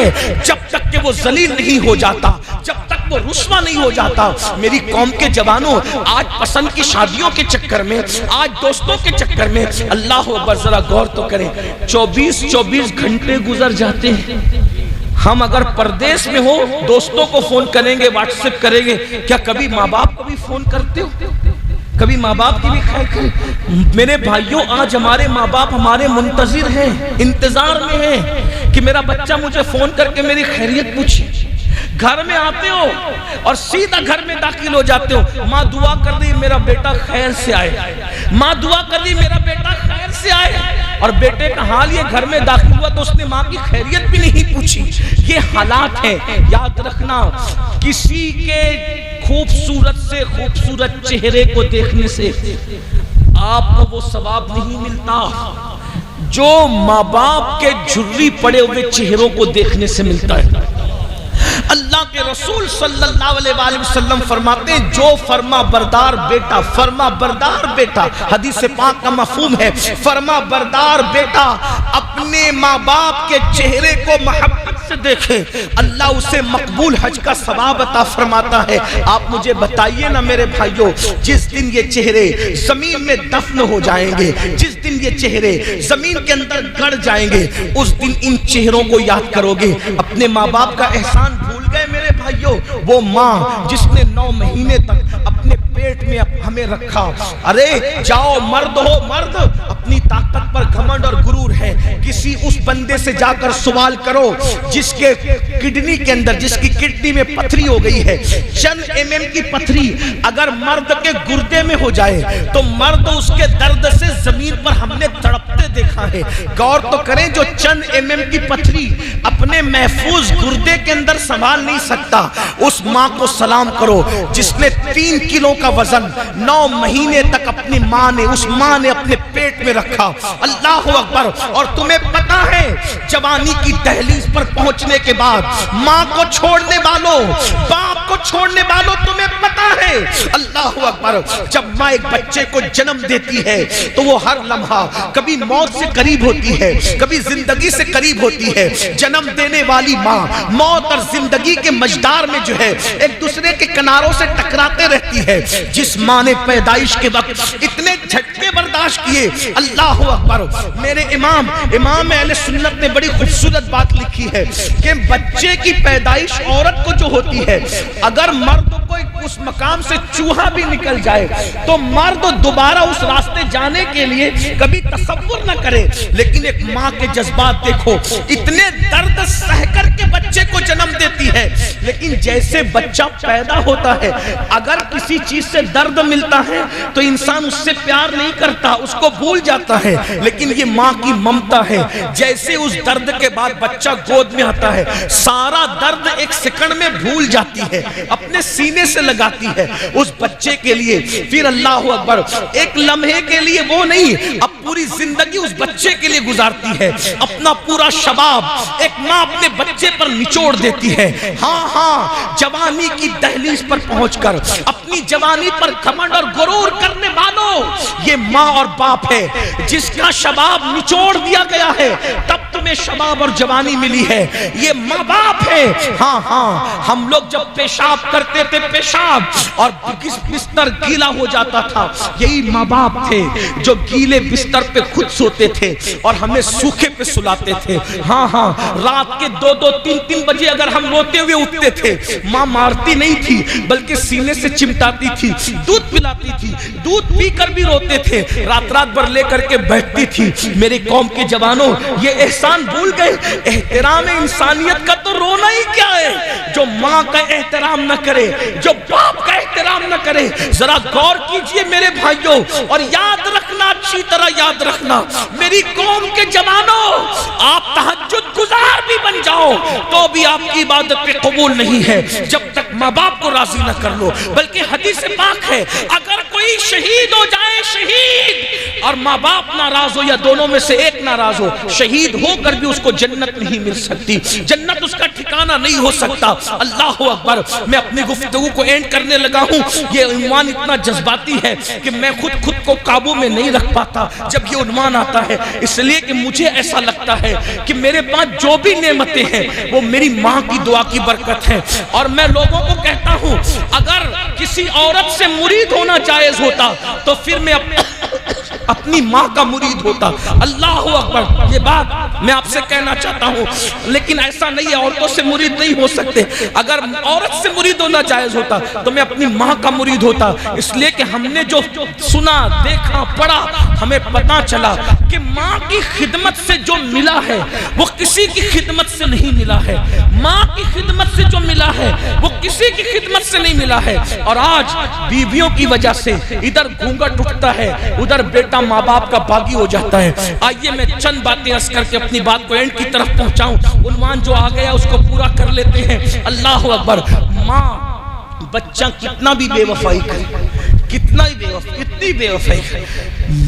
ہے جب تک کہ وہ ذلیل نہیں ہو جاتا، جب تک وہ رسوا نہیں ہو جاتا۔ میری قوم کے جوانوں، آج پسند کی شادیوں کے چکر میں، آج دوستوں کے چکر میں، اللہ اکبر ذرا غور تو کریں، 24 گھنٹے گزر جاتے ہیں۔ ہم اگر پردیس میں ہو دوستوں کو فون کریں گے، واٹس ایپ کریں گے، کیا کبھی ماں باپ کو بھی فون کرتے ہو؟ کبھی ماں باپ کی بھی خیر کریں؟ میرے بھائیوں، آج ہمارے ماں باپ ہمارے منتظر ہیں، انتظار میں ہیں کہ میرا بچہ مجھے فون کر کے میری خیریت پوچھے۔ گھر میں آتے ہو اور سیدھا گھر میں داخل ہو جاتے ہو، ماں دعا کر دی میرا بیٹا خیر سے آئے، ماں دعا کر دی میرا بیٹا خیر سے آئے، اور بیٹے کا حال یہ گھر میں داخل ہوا تو اس نے ماں کی خیریت بھی نہیں پوچھی۔ یہ حالات ہیں، یاد رکھنا، کسی کے خوبصورت سے خوبصورت چہرے کو دیکھنے سے آپ کو وہ ثواب نہیں ملتا جو ماں باپ کے جھری پڑے ہوئے چہروں کو دیکھنے سے ملتا ہے۔ اللہ کے رسول صلی اللہ علیہ وآلہ وسلم فرماتے ہیں، جو فرما بردار بیٹا، فرما بردار بیٹا، حدیث پاک کا مفہوم ہے، فرما بردار بیٹا اپنے ماں باپ کے چہرے کو محبت سے دیکھے، اللہ اسے مقبول حج کا ثواب عطا فرماتا ہے۔ آپ مجھے بتائیے نا میرے بھائیوں، جس دن یہ چہرے زمین میں دفن ہو جائیں گے، جس دن یہ چہرے زمین کے اندر گڑ جائیں گے، اس دن ان چہروں کو یاد کرو گے۔ اپنے ماں باپ کا احسان بھول گئے میرے بھائیوں؟ وہ ماں جس نے 9 مہینے تک اپنے پیٹ میں ہمیں رکھا، ارے جاؤ مرد ہو مرد، اپنی طاقت پر گھمنڈ اور غرور ہے، کسی اس بندے سے جا کر سوال کرو جس کے کڈنی کے اندر، جس کی کڈنی میں پتھری ہو گئی ہے، چند mm کی پتھری اگر مرد کے گردے میں ہو جائے تو مرد اس کے درد سے زمین پر ہم نے تڑپتے دیکھا ہے۔ غور تو کریں، جو چند mm کی پتھری اپنے محفوظ گردے کے اندر سنبھال نہیں سکتا، اس ماں کو سلام کرو جس نے 3 کلو کا وزن 9 مہینے تک اپنی ماں نے، اس ماں نے اپنے پیٹ میں رکھا۔ اللہ اکبر! اور تمہیں پتا ہے جوانی کی دہلیز پر پہنچنے کے بعد ماں کو چھوڑنے والوں، باپ کو چھوڑنے والوں، تمہیں پتا ہے اللہ اکبر، جب ماں ایک بچے کو جنم دیتی ہے تو وہ ہر لمحہ کبھی موت سے قریب ہوتی ہے، کبھی زندگی سے قریب ہوتی ہے۔ جنم دینے والی ماں موت اور زندگی کے مجدار میں جو ہے ایک دوسرے کے کناروں سے ٹکراتے رہتی ہے۔ جس ماں نے پیدائش کے وقت اتنے جھٹکے برداشت کیے، اللہ اکبر! میرے امام اہل سنت نے بڑی خوبصورت بات لکھی ہے کہ بچے کی پیدائش عورت کو جو ہوتی ہے، اگر مرد کو اس مقام سے چوہا بھی نکل جائے تو مرد دوبارہ اس راستے جانے کے لیے کبھی تصور نہ کرے، لیکن ایک ماں کے جذبات دیکھو، اتنے درد سہ کر کے بچے کو جنم دیتی ہے، لیکن جیسے بچہ پیدا ہوتا ہے اگر کسی چیز سے درد ملتا ہے تو انسان اس سے پیار نہیں کرتا، اس کو بھول جاتا ہے، لیکن یہ ماں کی ممتا ہے۔ جیسے اس درد کے بعد بچہ گود میں آتا ہے، سارا درد ایک سیکنڈ میں بھول جاتی ہے، اپنے سینے سے لگاتی ہے اس بچے کے لیے، پھر اللہ اکبر ایک لمحے کے لیے وہ نہیں، اب پوری زندگی اس بچے کے لیے گزارتی ہے، اپنا پورا شباب ایک ماں اپنے بچے پر نچوڑ دیتی ہے۔ ہاں، جوانی کی دہلیز پر پہنچ کر اپنی جوانی پر گھمنڈ اور غرور کرنے والوں، یہ ماں اور باپ ہے جس کا شباب نچوڑ دیا گیا ہے، تب تمہیں شباب اور جوانی ملی ہے، یہ ماں باپ ہے۔ ہاں، ہم لوگ جب پیشاب کرتے تھے، پیشاب اور بستر گیلا ہو جاتا تھا، یہی ماں باپ تھے جو گیلے بستر پہ خود سوتے تھے اور ہمیں سوکھے پہ سلاتے تھے۔ ہاں، رات کے 2-2 3-3 بجے اگر ہم روتے ہوئے اٹھتے تھے، ماں مارتی نہیں تھی بلکہ سینے سے چمٹاتی تھی، دودھ پلاتی تھی، دودھ پی کر بھی روتے تھے، رات بھر لے کر کے بیٹھتی تھی۔ میرے قوم کے جوانوں، یہ احسان بھول گئے؟ احترام انسانیت کا تو رونا ہی کیا ہے؟ جو ماں کا احترام نہ کرے، جو باپ کا احترام نہ کرے، ذرا غور کیجئے میرے بھائیوں، اور یاد رکھنا، اچھی طرح یاد رکھنا میری قوم کے جوانوں، آپ تہجد گزار بھی بن جاؤ تو بھی آپ کی عبادت پہ قبول نہیں ہے جب تک ماں باپ کو راضی نہ کر لو۔ بلکہ حدیث پاک ہے، اگر کوئی شہید ہو جائے، شہید، اور ماں باپ ناراض یا دونوں میں سے ایک ناراض ہو، شہید ہو کر بھی اس کو جنت نہیں مل سکتی، جنت اس کا ٹھکانہ ٹھکانہ نہیں ہو سکتا۔ اللہ اکبر، میں اپنی گفتگو کو اینڈ کرنے لگا ہوں۔ یہ عنوان اتنا جذباتی ہے کہ میں خود کو قابو میں نہیں رکھ پاتا جب یہ عنوان آتا ہے، اس لیے کہ مجھے ایسا لگتا ہے کہ میرے پاس جو بھی نعمتیں ہیں وہ میری ماں کی دعا کی برکت ہے۔ اور میں لوگوں کو کہتا ہوں اگر کسی عورت سے مرید ہونا جائز ہوتا تو پھر میں اپنی ماں کا مرید ہوتا۔ اللہ اکبر، یہ بات میں آپ سے کہنا چاہتا ہوں، لیکن ایسا نہیں ہے، عورتوں سے مرید نہیں ہو سکتے۔ اگر عورت سے مرید ہونا جائز ہوتا تو میں اپنی ماں کا مرید ہوتا، اس لیے کہ ہم نے جو سنا، دیکھا، پڑھا، ہمیں پتہ چلا کہ ماں کی خدمت سے جو ملا ہے وہ کسی کی خدمت سے نہیں ملا ہے۔ ماں کی خدمت سے جو ملا ہے وہ کسی کی خدمت سے نہیں ملا ہے۔ اور آج بیویوں کی وجہ سے ادھر گھونگٹ اٹھتا ہے، ادھر بیٹا ماں باپ کا باغی ہو جاتا ہے۔ آئیے میں چند باتیں عرض کر کے اپنی بات کو اینڈ کی طرف پہنچاؤں۔ عنوان جو آ گیا اس کو پورا کر لیتے ہیں۔ اللہ اکبر، ماں بچہ کتنا بھی بے وفائی کرے، کتنی بے وفائی کرے،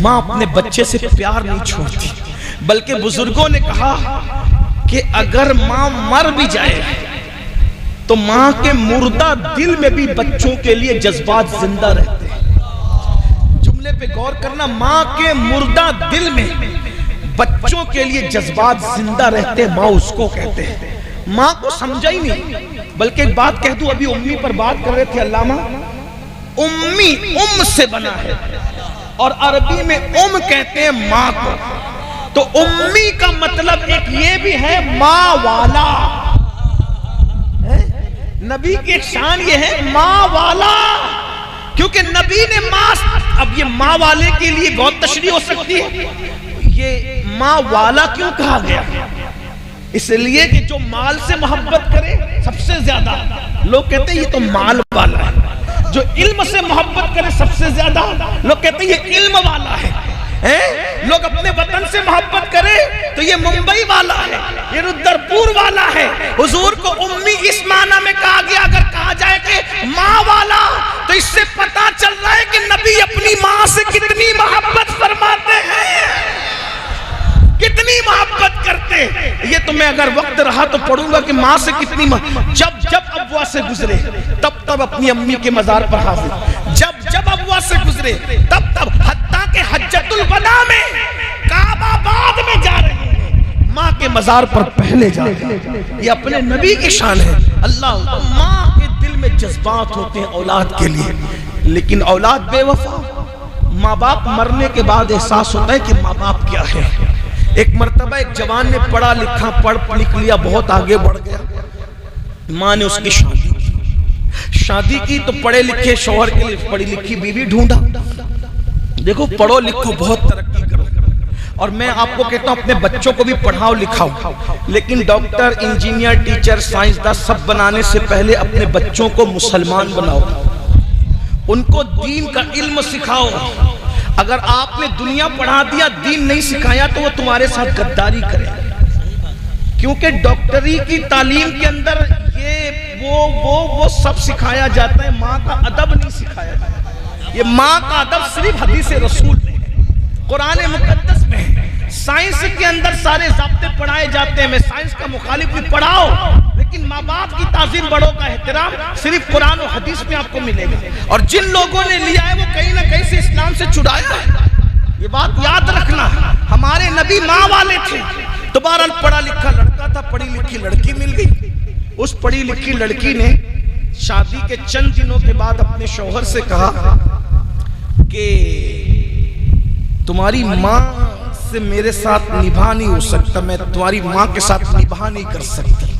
ماں اپنے بچے سے پیار نہیں چھوڑتی، بلکہ بزرگوں نے کہا کہ اگر ماں مر بھی جائے تو ماں کے مردہ دل میں بھی بچوں کے لیے جذبات زندہ رہتے ہیں۔ جملے پہ غور کرنا، ماں کے مردہ دل میں بچوں کے لیے جذبات زندہ رہتے، ماں اس کو کہتے ہیں۔ ماں کو سمجھا ہی نہیں، بلکہ ایک بات کہہ دوں، ابھی امی پر بات کر رہے تھے علامہ، امی ام سے بنا ہے اور عربی میں ام کہتے ہیں ماں کو، تو امی کا مطلب ایک یہ بھی ہے ماں والا۔ نبی کی شان یہ ہے ماں والا، کیونکہ نبی نے ماں، اب یہ ماں والے کے لیے بہت تشریح ہو سکتی ہے، یہ ماں والا کیوں کہا گیا؟ اس لیے کہ جو مال سے محبت کرے سب سے زیادہ، لوگ کہتے ہیں یہ تو مال والا ہے۔ جو علم سے محبت کرے سب سے زیادہ، لوگ کہتے ہیں یہ علم والا ہے۔ لوگ اپنے وطن سے محبت کرے تو یہ ممبئی والا ہے، یہ رودرپور والا ہے۔ حضور کو امی اس معنی میں کہا گیا، اگر کہا جائے کہ ماں والا، تو اس سے پتا چل رہا ہے کہ نبی اپنی ماں سے کتنی محبت فرماتے ہیں، کتنی محبت کرتے۔ یہ تو میں اگر وقت رہا تو پڑھوں گا کہ ماں سے کتنی جب ابوا سے گزرے تب اپنی امی کے مزار پر حاضر، جب ابوا سے گزرے تب حتیٰ کہ حجۃ الوداع میں کعبہ آباد میں جا رہے ہیں، ماں کے مزار پر پہلے جا رہے ہیں۔ یہ اپنے نبی کی شان ہے۔ اللہ، ماں کے دل میں جذبات ہوتے ہیں اولاد کے لیے، لیکن اولاد بے وفا، ماں باپ مرنے کے بعد احساس ہوتا ہے کہ ماں باپ کیا ہے۔ ایک مرتبہ ایک جوان نے پڑھا لکھا، پڑھ لکھ لیا، بہت آگے بڑھ گیا، ماں نے اس کی شادی کی تو پڑھے لکھے شوہر کے لیے پڑھی لکھی بیوی ڈھونڈا۔ دیکھو، پڑھو لکھو، بہت ترقی کرو، اور میں آپ کو کہتا ہوں اپنے بچوں کو بھی پڑھاؤ لکھاؤ، لیکن ڈاکٹر، انجینئر، ٹیچر، سائنسداں سب بنانے سے پہلے اپنے بچوں کو مسلمان بناؤ، ان کو دین کا علم سکھاؤ۔ اگر آپ نے دنیا پڑھا دیا، دین نہیں سکھایا تو وہ تمہارے ساتھ غداری کرے، کیونکہ ڈاکٹری کی تعلیم کے اندر وہ سب سکھایا جاتا ہے، ماں کا ادب نہیں سکھایا جاتا۔ یہ ماں کا ادب صرف حدیث رسول میں ہے، قرآن مقدس میں ہے۔ سائنس کے اندر سارے ضابطے پڑھائے جاتے ہیں، میں سائنس کا مخالف بھی، پڑھاؤ، لیکن ماں باپ کی تعظیم، بڑوں کا احترام صرف قرآن و حدیث میں آپ کو ملے گا۔ اور جن لوگوں نے لیا ہے وہ کہیں نہ کہیں سے اسلام سے چھڑایا ہے، یہ بات یاد رکھنا۔ ہمارے نبی ماں والے تھے، تو بہرحال پڑھا لکھا لڑکا تھا، پڑھی لکھی لڑکی مل گئی۔ اس پڑھی لکھی لڑکی نے شادی کے چند دنوں کے بعد اپنے شوہر سے کہا کہ تمہاری ماں سے میرے ساتھ نبھا نہیں ہو سکتا، میں تمہاری ماں کے ساتھ نبھا نہیں کر سکتی،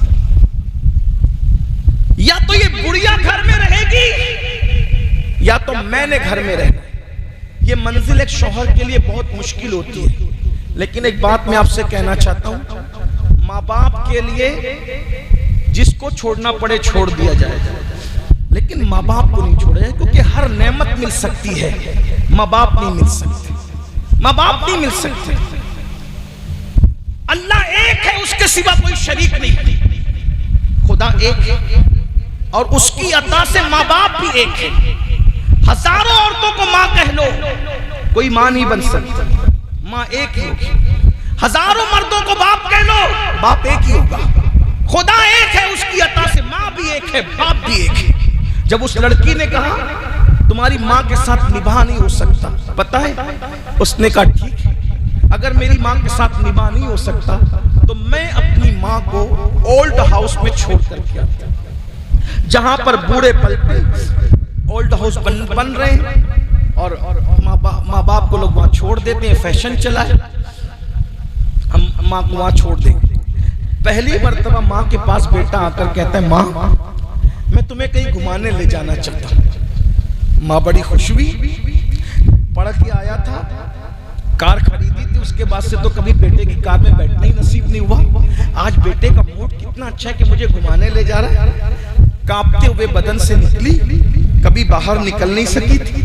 یا تو یہ بڑھیا گھر میں رہے گی یا تو میں نے گھر میں رہنا۔ یہ منزل ایک شوہر کے لیے بہت مشکل ہوتی ہے، لیکن ایک بات میں آپ سے کہنا چاہتا ہوں، ماں باپ کے لیے جس کو چھوڑنا پڑے چھوڑ دیا جائے، لیکن ماں باپ کو نہیں چھوڑے، کیونکہ ہر نعمت مل سکتی ہے، ماں باپ نہیں مل سکتے، ماں باپ نہیں مل سکتے۔ اللہ ایک ہے، اس کے سوا کوئی شریک نہیں، خدا ایک ہے، اور اس کی عطا سے ماں باپ بھی ایک ہے۔ ہزاروں عورتوں کو ماں کہہ لو، کوئی ماں نہیں بن سکتا، ماں ایک ہی ہوگی۔ ہزاروں مردوں کو باپ کہہ لو، باپ ایک ہی ہوگا، خدا ایک ہے، اس کی عطا سے ماں بھی ایک ہے، باپ بھی ایک ہے۔ جب اس لڑکی نے کہا تمہاری ماں کے ساتھ نباہ نہیں ہو سکتا، پتہ ہے اس نے کہا ٹھیک ہے، اگر میری ماں کے ساتھ نباہ نہیں ہو سکتا تو میں اپنی ماں کو اولڈ ہاؤس میں چھوڑ کر کے آتا ہوں، جہاں پر بوڑھے پلٹے اولڈ ہاؤس بن رہے ہیں اور ماں باپ کو لوگ وہاں چھوڑ دیتے ہیں، فیشن چلا ہے، ہم ماں کو وہاں چھوڑ دیں گے۔ پہلی مرتبہ ماں کے پاس بیٹا آ کر کہتا ہے ماں میں تمہیں کہیں گھمانے لے جانا چاہتا ہوں۔ ماں بڑی خوش ہوئی، پڑھ کے آیا تھا، کار خریدی تھی، اس کے بعد سے تو کبھی بیٹے کی کار میں بیٹھنا ہی نصیب نہیں ہوا۔ آج بیٹے کا موڈ کتنا اچھا ہے کہ مجھے گھمانے لے جا رہا ہے۔ کانپتے ہوئے بدن سے نکلی، کبھی باہر نکل نہیں سکی تھی،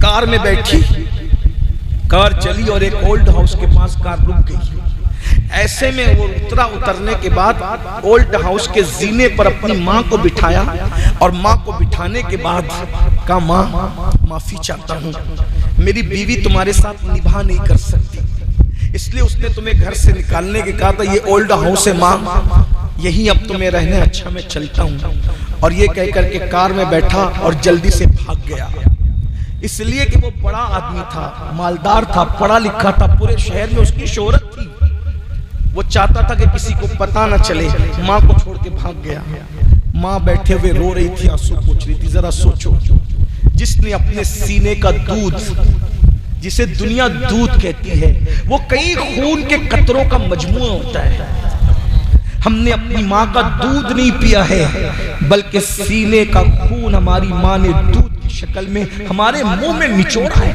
کار میں بیٹھی، کار چلی اور ایک اولڈ ہاؤس کے پاس کار رک گئی۔ ایسے میں وہ اترنے کے بعد اولڈ ہاؤس کے زینے پر اپنی ماں کو بٹھایا اور ماں کو بٹھانے کے بعد کہا ماں معافی چاہتا ہوں، میری بیوی تمہارے ساتھ نباہ نہیں کر سکتی، اس لیے اس نے تمہیں گھر سے نکالنے کے کہا تھا، یہ اولڈ ہاؤس ہے ماں، یہی اب تمہیں رہنے، اچھا میں چلتا ہوں۔ اور یہ کہہ کر کے کار میں بیٹھا اور جلدی سے بھاگ گیا، اس لیے کہ وہ بڑا آدمی تھا، مالدار تھا، پڑھا لکھا تھا، پورے شہر میں اس کی شہرت تھی، وہ چاہتا تھا کہ کسی کو پتہ نہ چلے، ماں کو چھوڑ کے بھاگ گیا۔ ماں بیٹھے ہوئے رو رہی تھی، آنسو پوچھ رہی تھی۔ ذرا سوچو، جس نے اپنے سینے کا دودھ، جسے دنیا دودھ کہتی ہے، وہ کئی خون کے قطروں کا مجموعہ ہوتا ہے، ہم نے اپنی ماں کا دودھ نہیں پیا ہے بلکہ سینے کا خون ہماری ماں نے دودھ کی شکل میں ہمارے منہ میں نچوڑا ہے۔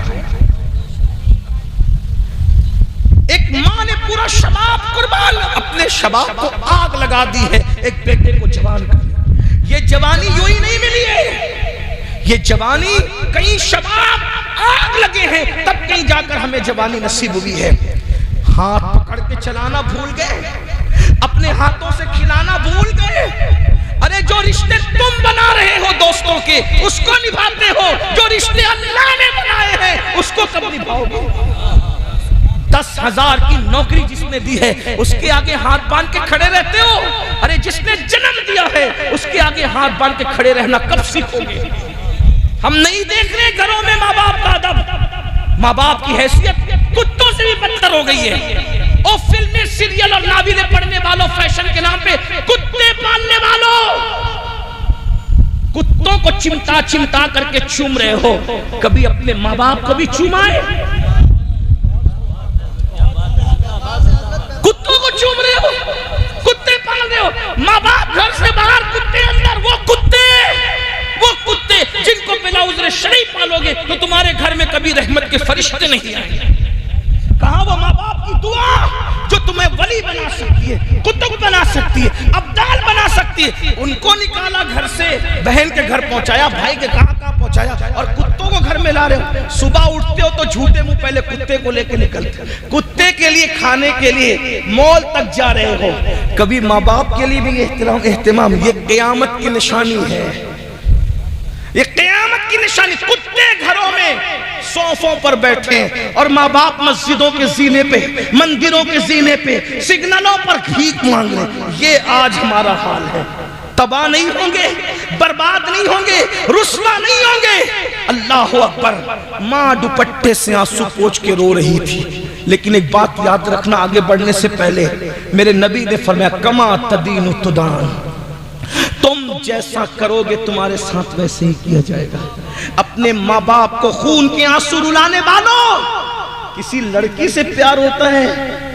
ایک ماں نے پورا شباب قربان، اپنے شباب کو آگ لگا دی ہے ایک بیٹے کو جوان کرنے۔ یہ جوانی یوں ہی نہیں ملی ہے، یہ جوانی کئی شباب آگ لگے ہیں تب کہیں جا کر ہمیں جوانی نصیب ہوئی ہے۔ ہاتھ پکڑ کے چلانا بھول گئے، اپنے ہاتھوں سے کھلانا بھول گئے۔ ارے جو رشتے تم بنا رہے ہو دوستوں کے اس کو نبھاتے ہو، جو رشتے اللہ نے بنائے ہیں اس کو کب نبھاؤ گے؟ 10,000 کی نوکری جس نے دی ہے اس کے آگے ہاتھ باندھ کے کھڑے رہتے ہو؟ ارے جس نے جنم دیا ہے اس کے آگے ہاتھ باندھ کے کھڑے رہنا کب سیکھو گے؟ ہم نہیں دیکھ رہے گھروں میں ماں باپ کا ادب، ماں باپ کی حیثیت کتوں سے بھی بدتر ہو گئی ہے۔ اور فلمیں، سیریل اور ناولیں پڑھنے والوں، فیشن کے نام پہ کتے پالنے والوں، کتوں کو چمٹا چمٹا کر کے چوم رہے ہو، کبھی اپنے ماں باپ کو بھی چومائے؟ کتوں کو چوم رہے ہو، کتے پال رہے ہو، ماں باپ گھر سے باہر، کتے اندر۔ وہ کتے جن کو بلا عذر شرعی پالو گے تو تمہارے گھر میں کبھی رحمت کے فرشتے نہیں آئیں گے۔ کہاں وہ ماں باپ کی دعا جو تمہیں ولی بنا سکتی ہے، قطب بنا سکتی ہے، ابدال بنا سکتی ہے؟ ان کو نکالا گھر سے، بہن کے گھر پہنچایا، بھائی کے کہاں پہنچایا، اور کتوں کو گھر میں لا رہے ہو۔ صبح اٹھتے ہو تو جھوٹے منہ پہلے کتے کو لے کے نکلتے، کتے کے لیے کھانے کے لیے مول تک جا رہے ہو۔ کبھی ماں باپ کے لیے بھی اہتمام، یہ قیامت کی نشانی ہے، یہ قیامت کی نشانی۔ کتے گھروں میں صوفوں پر بیٹھے اور ماں باپ مسجدوں کے زینے پہ، مندروں کے زینے پہ، سگنلوں پر بھیک مانگ رہے۔ یہ آج ہمارا حال ہے۔ تباہ نہیں ہوں گے، برباد نہیں ہوں گے، رسوا نہیں ہوں گے۔ اللہ اکبر۔ ماں دوپٹے سے آنسو پوچھ کے رو رہی تھی، لیکن ایک بات یاد رکھنا، آگے بڑھنے سے پہلے میرے نبی نے فرمایا کما تدین تدان، تم جیسا کرو گے تمہارے ساتھ ویسے ہی کیا جائے گا۔ اپنے ماں باپ کو خون کے آنسو رلانے والوں، کسی لڑکی سے پیار ہوتا ہے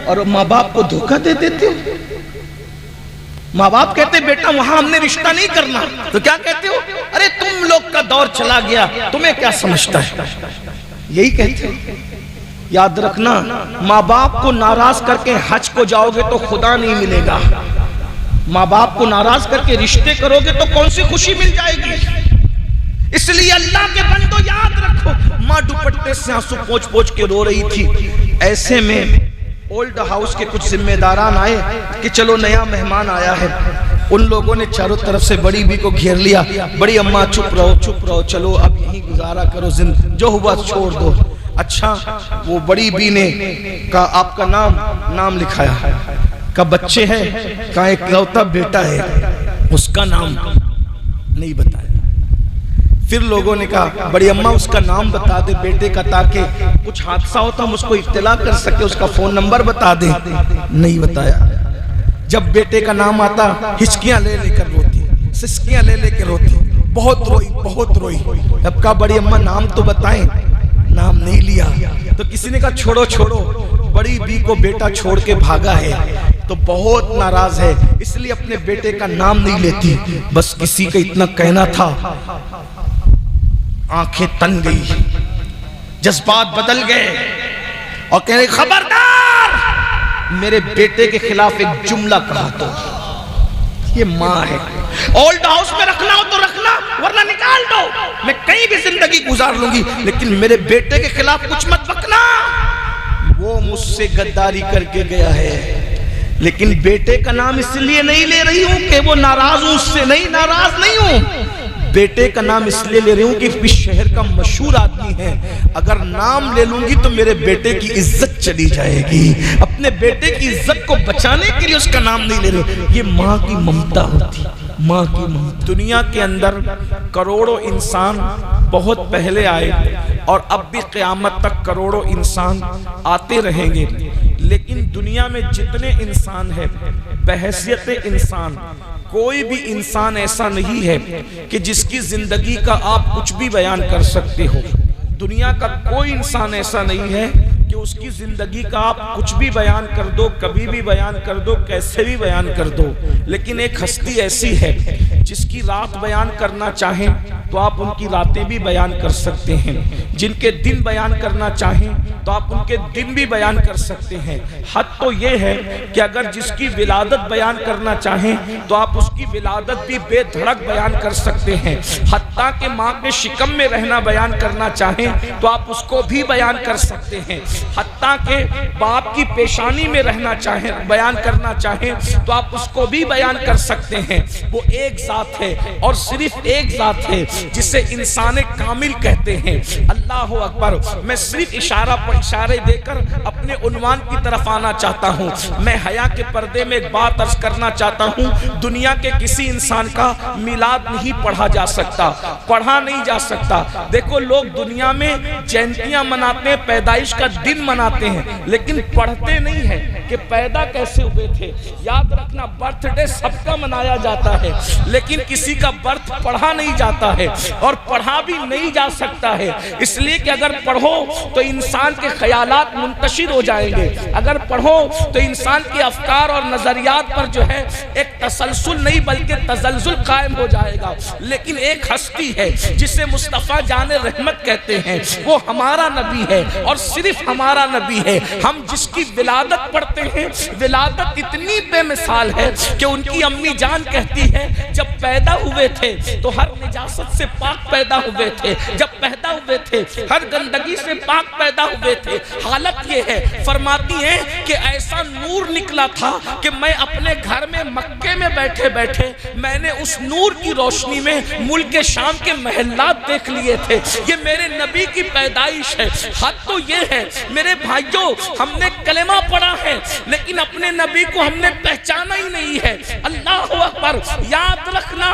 اور ماں باپ کو دھوکہ دے دیتے ہو۔ ماں باپ کہتے ہیں بیٹا وہاں ہم نے رشتہ نہیں کرنا، تو کیا کہتے ہو؟ ارے تم لوگ کا دور چلا گیا، تمہیں کیا سمجھتا ہے؟ یہی کہتے ہیں۔ یاد رکھنا، ماں باپ کو ناراض کر کے حج کو جاؤ گے تو خدا نہیں ملے گا، ماں باپ کو ناراض کر کے رشتے کرو گے تو کون سی خوشی مل جائے گی؟ اس لیے اللہ کے بندو یاد رکھو، ماں دوپٹے سے آنسو پوچھ پوچھ کے رو رہی تھی۔ ایسے میں اولڈ ہاؤس کے کچھ ذمہ داران آئے کہ چلو نیا مہمان آیا ہے۔ ان لوگوں نے چاروں طرف سے بڑی بی کو گھیر لیا، بڑی اماں چپ رہو، چلو اب یہیں گزارا کرو، جو ہوا چھوڑ دو۔ اچھا، وہ بڑی بی نے کہا آپ کا نام لکھایا، کا بچے ہیں، کہا ایک لوتا بیٹا ہے، اس کا نام نہیں بتایا۔ پھر لوگوں نے کہا بڑی اماں اس کا نام بتا دے بیٹے کا، تاکہ کچھ حادثہ ہوتا ہم اس کو اطلاع کر سکے، اس کا فون نمبر بتا دیں۔ نہیں بتایا۔ جب بیٹے کا نام آتا ہچکیاں لے لے کر روتی، سسکیاں لے لے کے روتی، بہت روئی بہت روئی۔ اب کہا بڑی اماں نام تو بتائیں، نام نہیں لیا۔ تو کسی نے کہا چھوڑو چھوڑو، بڑی بی کو بیٹا چھوڑ کے بھاگا ہے تو بہت ناراض ہے، اس لیے اپنے بیٹے کا نام نہیں لیتی۔ بس کسی کا اتنا کہنا تھا، آنکھیں تن گئی، جذبات بدل گئے اور کہنے خبردار میرے بیٹے کے خلاف ایک جملہ کہا تو یہ ماں ہے، اولڈ ہاؤس میں رکھنا ہو تو رکھنا ورنہ نکال دو، میں کہیں بھی زندگی گزار لوں گی، لیکن میرے بیٹے کے خلاف کچھ مت بکنا۔ وہ مجھ سے غداری کر کے گیا ہے، لیکن بیٹے کا نام اس لیے نہیں لے رہی ہوں کہ وہ ناراض ہوں، اس سے نہیں ناراض نہیں ہوں، بیٹے کا نام اس لیے لے رہی ہوں کہ اس شہر کا مشہور آدمی ہے، اگر نام لے لوں گی تو میرے بیٹے کی عزت چلی جائے گی، اپنے بیٹے کی عزت کو بچانے کے لیے اس کا نام نہیں لے رہی۔ یہ ماں کی ممتا ہوتی، ماں کی ممتا۔ دنیا کے اندر کروڑوں انسان بہت پہلے آئے اور اب بھی قیامت تک کروڑوں انسان آتے رہیں گے، لیکن دنیا میں جتنے انسان ہیں بحیثیت انسان، کوئی بھی انسان ایسا نہیں ہے کہ جس کی زندگی کا آپ کچھ بھی بیان کر سکتے ہو۔ دنیا کا کوئی انسان ایسا نہیں ہے کہ اس کی زندگی کا آپ کچھ بھی بیان کر دو، کبھی بھی بیان کر دو، کیسے بھی بیان کر دو، لیکن ایک ہستی ایسی ہے جس کی رات بیان کرنا چاہیں تو آپ ان کی راتیں بھی بیان کر سکتے ہیں، جن کے دن بیان کرنا چاہیں تو آپ ان کے دن بھی بیان کر سکتے ہیں۔ حد تو یہ ہے کہ اگر جس کی ولادت بیان کرنا چاہیں تو آپ اس کی ولادت بھی بے دھڑک بیان کر سکتے ہیں، حتیٰ کہ ماں کے شکم میں رہنا بیان کرنا چاہیں تو آپ اس کو بھی بیان کر سکتے ہیں، حتیٰ کہ باپ کی پیشانی میں رہنا چاہیں بیان کرنا چاہیں تو آپ اس کو بھی بیان کر سکتے ہیں۔ وہ ایک ذات ہے اور صرف ایک ذات ہے جسے انسان کامل کہتے ہیں۔ اللہ اکبر۔ میں صرف اشارے دے کر اپنے عنوان کی طرف آنا چاہتا ہوں۔ میں حیا کے پردے میں ایک بات عرض کرنا چاہتا ہوں، دنیا کے کسی انسان کا میلاد نہیں پڑھا جا سکتا، پڑھا نہیں جا سکتا۔ دیکھو لوگ دنیا میں جینتیاں مناتے ہیں، پیدائش کا دن مناتے ہیں، لیکن پڑھتے نہیں ہیں کہ پیدا کیسے ہوئے تھے۔ یاد رکھنا برتھ ڈے سب کا منایا جاتا ہے، لیکن کسی کا برتھ پڑھا نہیں جاتا ہے اور پڑھا بھی نہیں جا سکتا ہے، اس لیے کہ اگر پڑھو تو انسان کے خیالات منتشر ہو جائیں گے، اگر پڑھو تو انسان کے افکار اور نظریات پر جو ہے ایک تسلسل نہیں بلکہ تزلزل قائم ہو جائے گا۔ لیکن ایک ہستی ہے جسے مصطفیٰ جان رحمت کہتے ہیں، وہ ہمارا نبی ہے اور صرف ہمارا نبی ہے۔ ہم جس کی ولادت پڑھتے ہیں، ولادت اتنی بے مثال ہے کہ ان کی امی جان کہتی ہے جب پیدا ہوئے تھے تو ہر نجاست سے پاک پیدا ہوئے تھے، جب پیدا ہوئے تھے ہر گندگی سے پاک پیدا ہوئے تھے۔ حالت یہ ہے، فرماتی ہیں کہ ایسا نور نکلا تھا کہ میں اپنے گھر میں مکے میں بیٹھے بیٹھے میں نے اس نور کی روشنی میں ملک شام کے محلات دیکھ لیے تھے۔ یہ میرے نبی کی پیدائش ہے۔ حد تو یہ ہے میرے بھائیوں، ہم نے کلمہ پڑھا ہے لیکن اپنے نبی کو ہم نے پہچانا ہی نہیں ہے۔ اللہ اکبر۔ یاد رکھنا،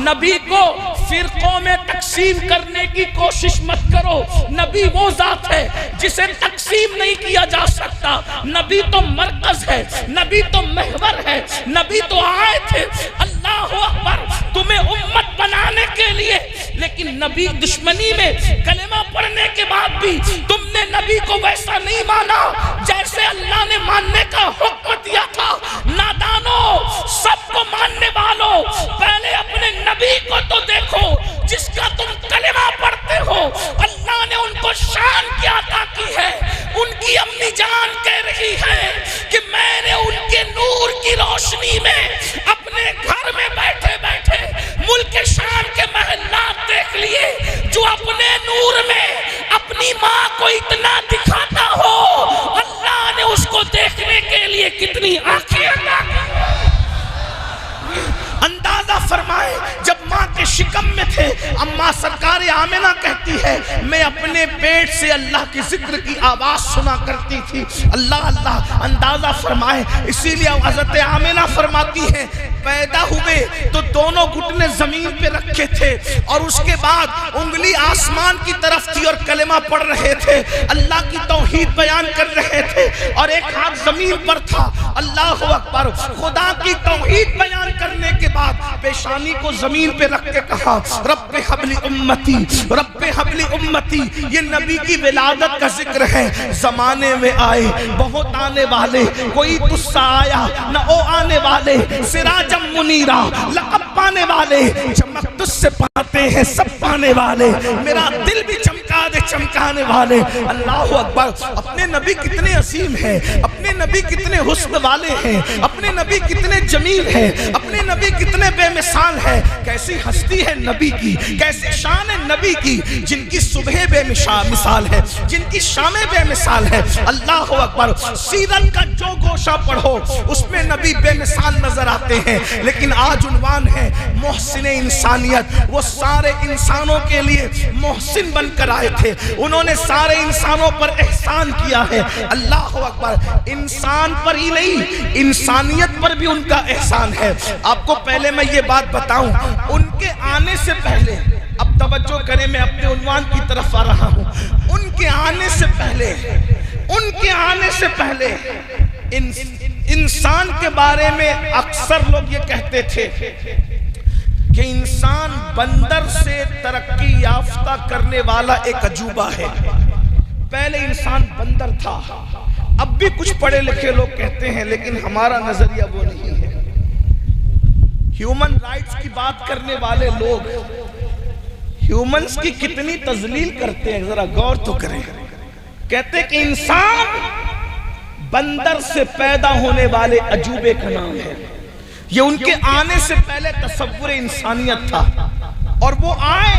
نبی کو فرقوں میں تقسیم کرنے کی کوشش مت کرو۔ نبی وہ ذات ہے جسے تقسیم نہیں کیا جا سکتا۔ نبی تو مرکز ہے، نبی تو محور ہے، نبی تو آئے تھے۔ اللہ اکبر۔ تمہیں امت بنانے کے لیے، لیکن نبی دشمنی میں کلمہ پڑھنے کے بعد بھی تم نے نبی کو ویسا نہیں مانا جیسے اللہ نے ماننے کا حکم دیا تھا۔ نادانوں، سب کو ماننے والوں، پہلے اپنے نبی کو تو دیکھو جس کا تم کلمہ پڑھتے ہو۔ اللہ نے ان کو شان کیا عطا کی ہے۔ ان کی امی جان کہہ رہی ہے کہ میں نے ان کے نور کی روشنی میں اپنے گھر میں بیٹھے بیٹھے ملک شام کے محلات دیکھ لیے۔ جو اپنے نور میں اپنی ماں کو اتنا دکھاتا ہو، اللہ نے اس کو دیکھنے کے لیے کتنی آنکھیں عطا کی۔ اندازہ فرمائے جب ماں کے شکم میں تھے تھے. اما سرکار آمنہ کہتی ہے میں اپنے پیٹ سے اللہ کی ذکر کی آواز سنا کرتی تھی. اللہ اللہ اندازہ فرمائے. اسی لیے حضرت آمنہ فرماتی ہے پیدا ہوئے تو دونوں گھٹنے زمین پہ رکھے تھے اور اس کے بعد انگلی آسمان کی طرف تھی اور کلمہ پڑھ رہے تھے, اللہ کی توحید بیان کر رہے تھے, اور ایک ہاتھ زمین پر تھا. اللہ اکبر. خدا کی توحید بیان کرنے کے بعد پیشانی کو زمین پہ رکھ کے کہا رب حبلی امتی, رب حبلی امتی. یہ نبی کی ولادت کا ذکر ہے. زمانے میں آئے بہت آنے والے, کوئی تجھ سا آیا نہ او آنے والے, سراجم منیرا لقب پانے والے, چمک تجھ سے پاتے ہیں سب پانے والے, میرا دل بھی چمکا دے چمکانے والے. اللہ اکبر. اپنے نبی کتنے عظیم ہیں, اپنے نبی کتنے حسن والے ہیں, اپنے نبی کتنے جمیل ہیں, اپنے نبی کتنے بے مثال ہیں. کیسی ہستی ہے نبی کی, کیسی شان ہے نبی کی, جن کی صبح بے مثال ہے, جن کی شامیں بے مثال ہے. اللہ اکبر. سیرت کا جو گوشہ پڑھو اس میں نبی بے مثال نظر آتے ہیں. لیکن آج عنوان ہے محسن انسانیت. وہ سارے انسانوں کے لیے محسن بن کر آئے تھے, انہوں نے سارے انسانوں پر احسان کیا ہے. اللہ اکبر. انسان پر ہی نہیں انسانیت پر بھی ان کا احسان ہے. آپ کو پہلے میں یہ بات بتاؤں, ان کے آنے سے پہلے, اب توجہ کریں میں اپنے عنوان کی طرف آ رہا ہوں, ان کے آنے سے پہلے, ان کے آنے سے پہلے انسان کے بارے میں اکثر لوگ یہ کہتے تھے کہ انسان بندر سے ترقی یافتہ کرنے والا ایک عجوبہ ہے. پہلے انسان بندر تھا. اب بھی کچھ پڑھے لکھے لوگ کہتے ہیں, لیکن ہمارا نظریہ وہ نہیں ہے. ہیومن رائٹس کی بات کرنے والے لوگ ہیومنز کی کتنی تذلیل کرتے ہیں, ذرا غور تو کریں. کہتے کہ انسان بندر سے پیدا ہونے والے عجوبے کا نام ہے. یہ ان کے آنے سے پہلے تصور انسانیت تھا, اور وہ آئے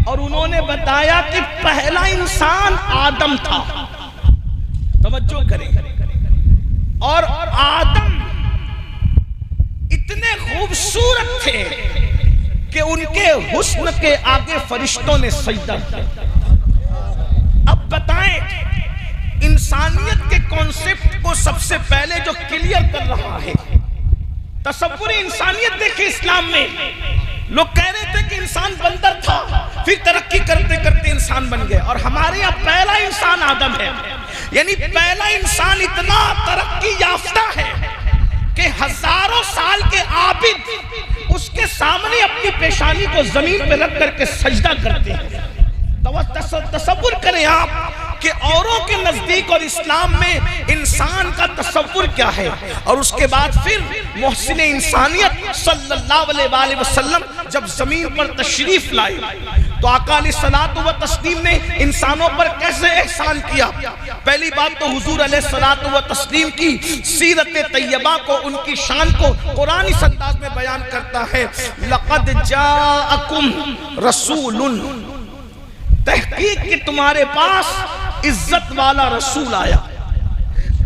اور انہوں نے بتایا کہ پہلا انسان آدم تھا. توجہ کریں. اور آدم اتنے خوبصورت تھے کہ ان کے حسن کے آگے فرشتوں نے سجدہ کیا. اب بتائیں انسانیت کے کانسیپٹ کو سب سے پہلے جو کلیئر کر رہا ہے, تصور انسانیت دیکھیں اسلام میں. لوگ کہہ رہے تھے کہ انسان بندر تھا, پھر ترقی کرتے کرتے انسان بن گئے, اور ہمارے یہاں پہلا انسان آدم ہے. یعنی پہلا انسان اتنا ترقی یافتہ ہے کہ ہزاروں سال کے عابد اس کے سامنے اپنی پیشانی کو زمین پہ رکھ کر کے سجدہ کرتے ہیں. تصور کریں آپ کہ اوروں کے نزدیک اور اسلام میں انسان کا تصور کیا ہے. اور اس کے بعد پھر محسن انسانیت صلی اللہ علیہ وآلہ وسلم جب زمین پر تشریف لائے تو آقا علیہ الصلوۃ والتسلیم نے انسانوں پر کیسے احسان کیا. پہلی بات تو حضور علیہ الصلوۃ والتسلیم کی سیرت طیبہ کو, ان کی شان کو قرآن اس انداز میں بیان کرتا ہے, لقد جاءکم رسول, تحقیق کہ تمہارے پاس عزت والا رسول آیا,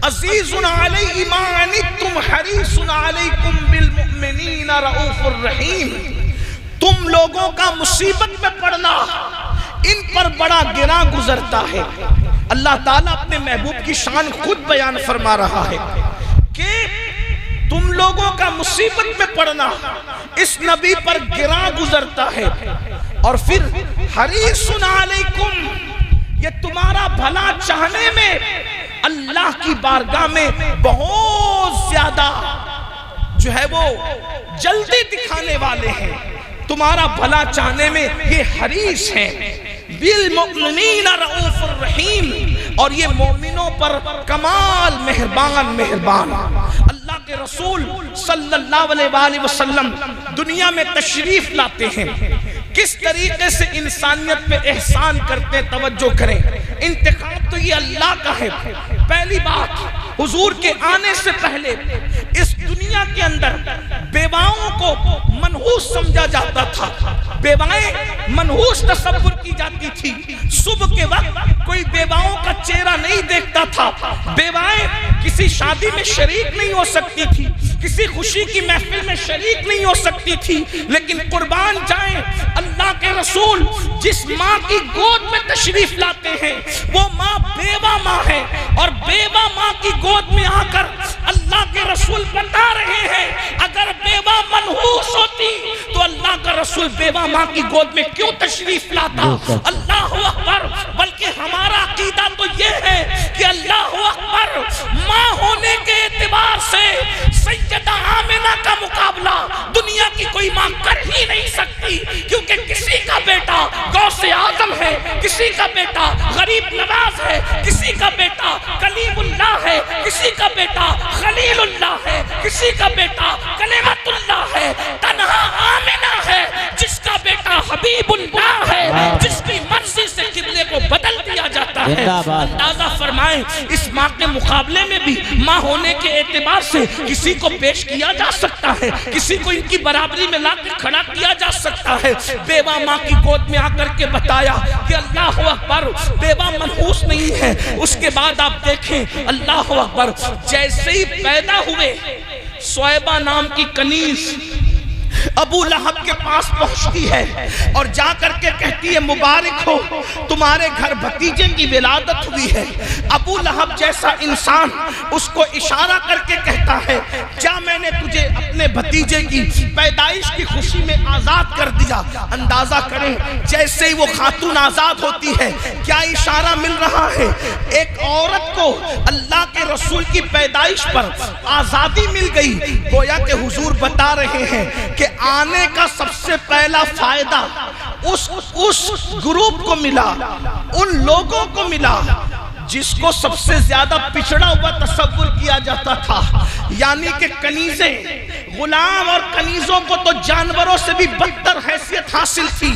عزیز علیہ ما عنتم حریص علیکم بالمؤمنین رؤوف الرحیم. تم لوگوں کا مصیبت میں پڑنا ان پر بڑا گراں گزرتا ہے. اللہ تعالیٰ اپنے محبوب کی شان خود بیان فرما رہا ہے کہ تم لوگوں کا مصیبت میں پڑنا اس نبی پر گراں گزرتا ہے. اور پھر حریص علیکم, یہ تمہارا بھلا چاہنے میں اللہ کی بارگاہ میں بہت زیادہ جو ہے وہ جلدی دکھانے والے ہیں. تمہارا بھلا چاہنے میں یہ حریص ہیں. بالمؤمنین رؤوف الرحیم, اور یہ مومنوں پر کمال مہربان. اللہ کے رسول صلی اللہ علیہ وآلہ وسلم دنیا میں تشریف لاتے ہیں, کس طریقے سے انسانیت پہ احسان کرتے. توجہ کریں, انتخاب تو یہ اللہ کا ہے. پہلی بات، حضور کے آنے سے پہلے اس دنیا کے اندر بیواؤں کو منحوس سمجھا جاتا تھا، بیوائیں منحوس تصور کی جاتی تھی۔ صبح کے وقت کوئی بیواؤں کا چہرہ نہیں دیکھتا تھا، بیوائیں کسی شادی میں شریک نہیں ہو سکتی تھی، کسی خوشی کی محفل میں شریک نہیں ہو سکتی تھی۔ لیکن قربان جائیں اللہ کے رسول جس ماں کی گود میں تشریف لاتے ہیں وہ ماں بیوہ ماں ہے، اور بیوہ ماں کی گود میں آ کر اللہ کے رسول بتا رہے ہیں اگر بیوہ منحوس ہوتی تو اللہ کا رسول بیوہ ماں کی گود میں کیوں تشریف لاتا؟ اللہ اکبر۔ بلکہ ہمارا عقیدہ تو یہ ہے کہ اللہ اکبر، ماں ہونے کے اعتبار سے سیدہ آمنہ کا مقابلہ دنیا کی کوئی ماں کر ہی نہیں سکتی، کیونکہ کسی کا بیٹا غوث اعظم ہے، کسی کا بیٹا غریب نواز ہے، کسی کا بیٹا کلیم اللہ ہے، کسی کا بیٹا خلیل اللہ ہے، کسی کا بیٹا کلمت اللہ ہے، تنہا آمنہ ہے جس کا بیٹا حبیب اللہ ہے، جس کی مرضی سے قبلے کو بدل دیا جاتا ہے۔ اندازہ فرمائیں اس ماں کے مقابلے میں بھی ماں ہونے کے اعتبار سے کسی کو پیش کیا جا سکتا ہے، کسی کو ان کی برابری میں لا کر کھڑا کیا جا سکتا ہے۔ بیوہ ماں کی گود میں آ کر کے بتایا کہ اللہ اکبر، بیوہ منحوس نہیں ہے۔ اس کے بعد آپ دیکھیں اللہ اکبر، جیسے ہی پیدا ہوئے صہیبہ نام کی کنیز ابو لہب کے پاس پہنچتی ہے اور جا کر کے کہتی ہے مبارک ہو، تمہارے گھر بھتیجے کی ولادت ہوئی ہے۔ ابو لہب جیسا انسان اس کو اشارہ کر کے کہتا ہے کیا میں نے تجھے اپنے بھتیجے کی پیدائش کی خوشی میں آزاد کر دیا؟ اندازہ کریں جیسے ہی وہ خاتون آزاد ہوتی ہے کیا اشارہ مل رہا ہے؟ ایک عورت کو اللہ کے رسول کی پیدائش پر آزادی مل گئی۔ گویا کہ حضور بتا رہے ہیں کہ آنے کا سب سے پہلا فائدہ اس گروپ کو ملا، ان لوگوں کو ملا جس کو سب سے زیادہ پچھڑا ہوا تصور کیا جاتا تھا، یعنی کہ کنیزیں، غلام اور کنیزوں کو تو جانوروں سے بھی بدتر حیثیت حاصل تھی،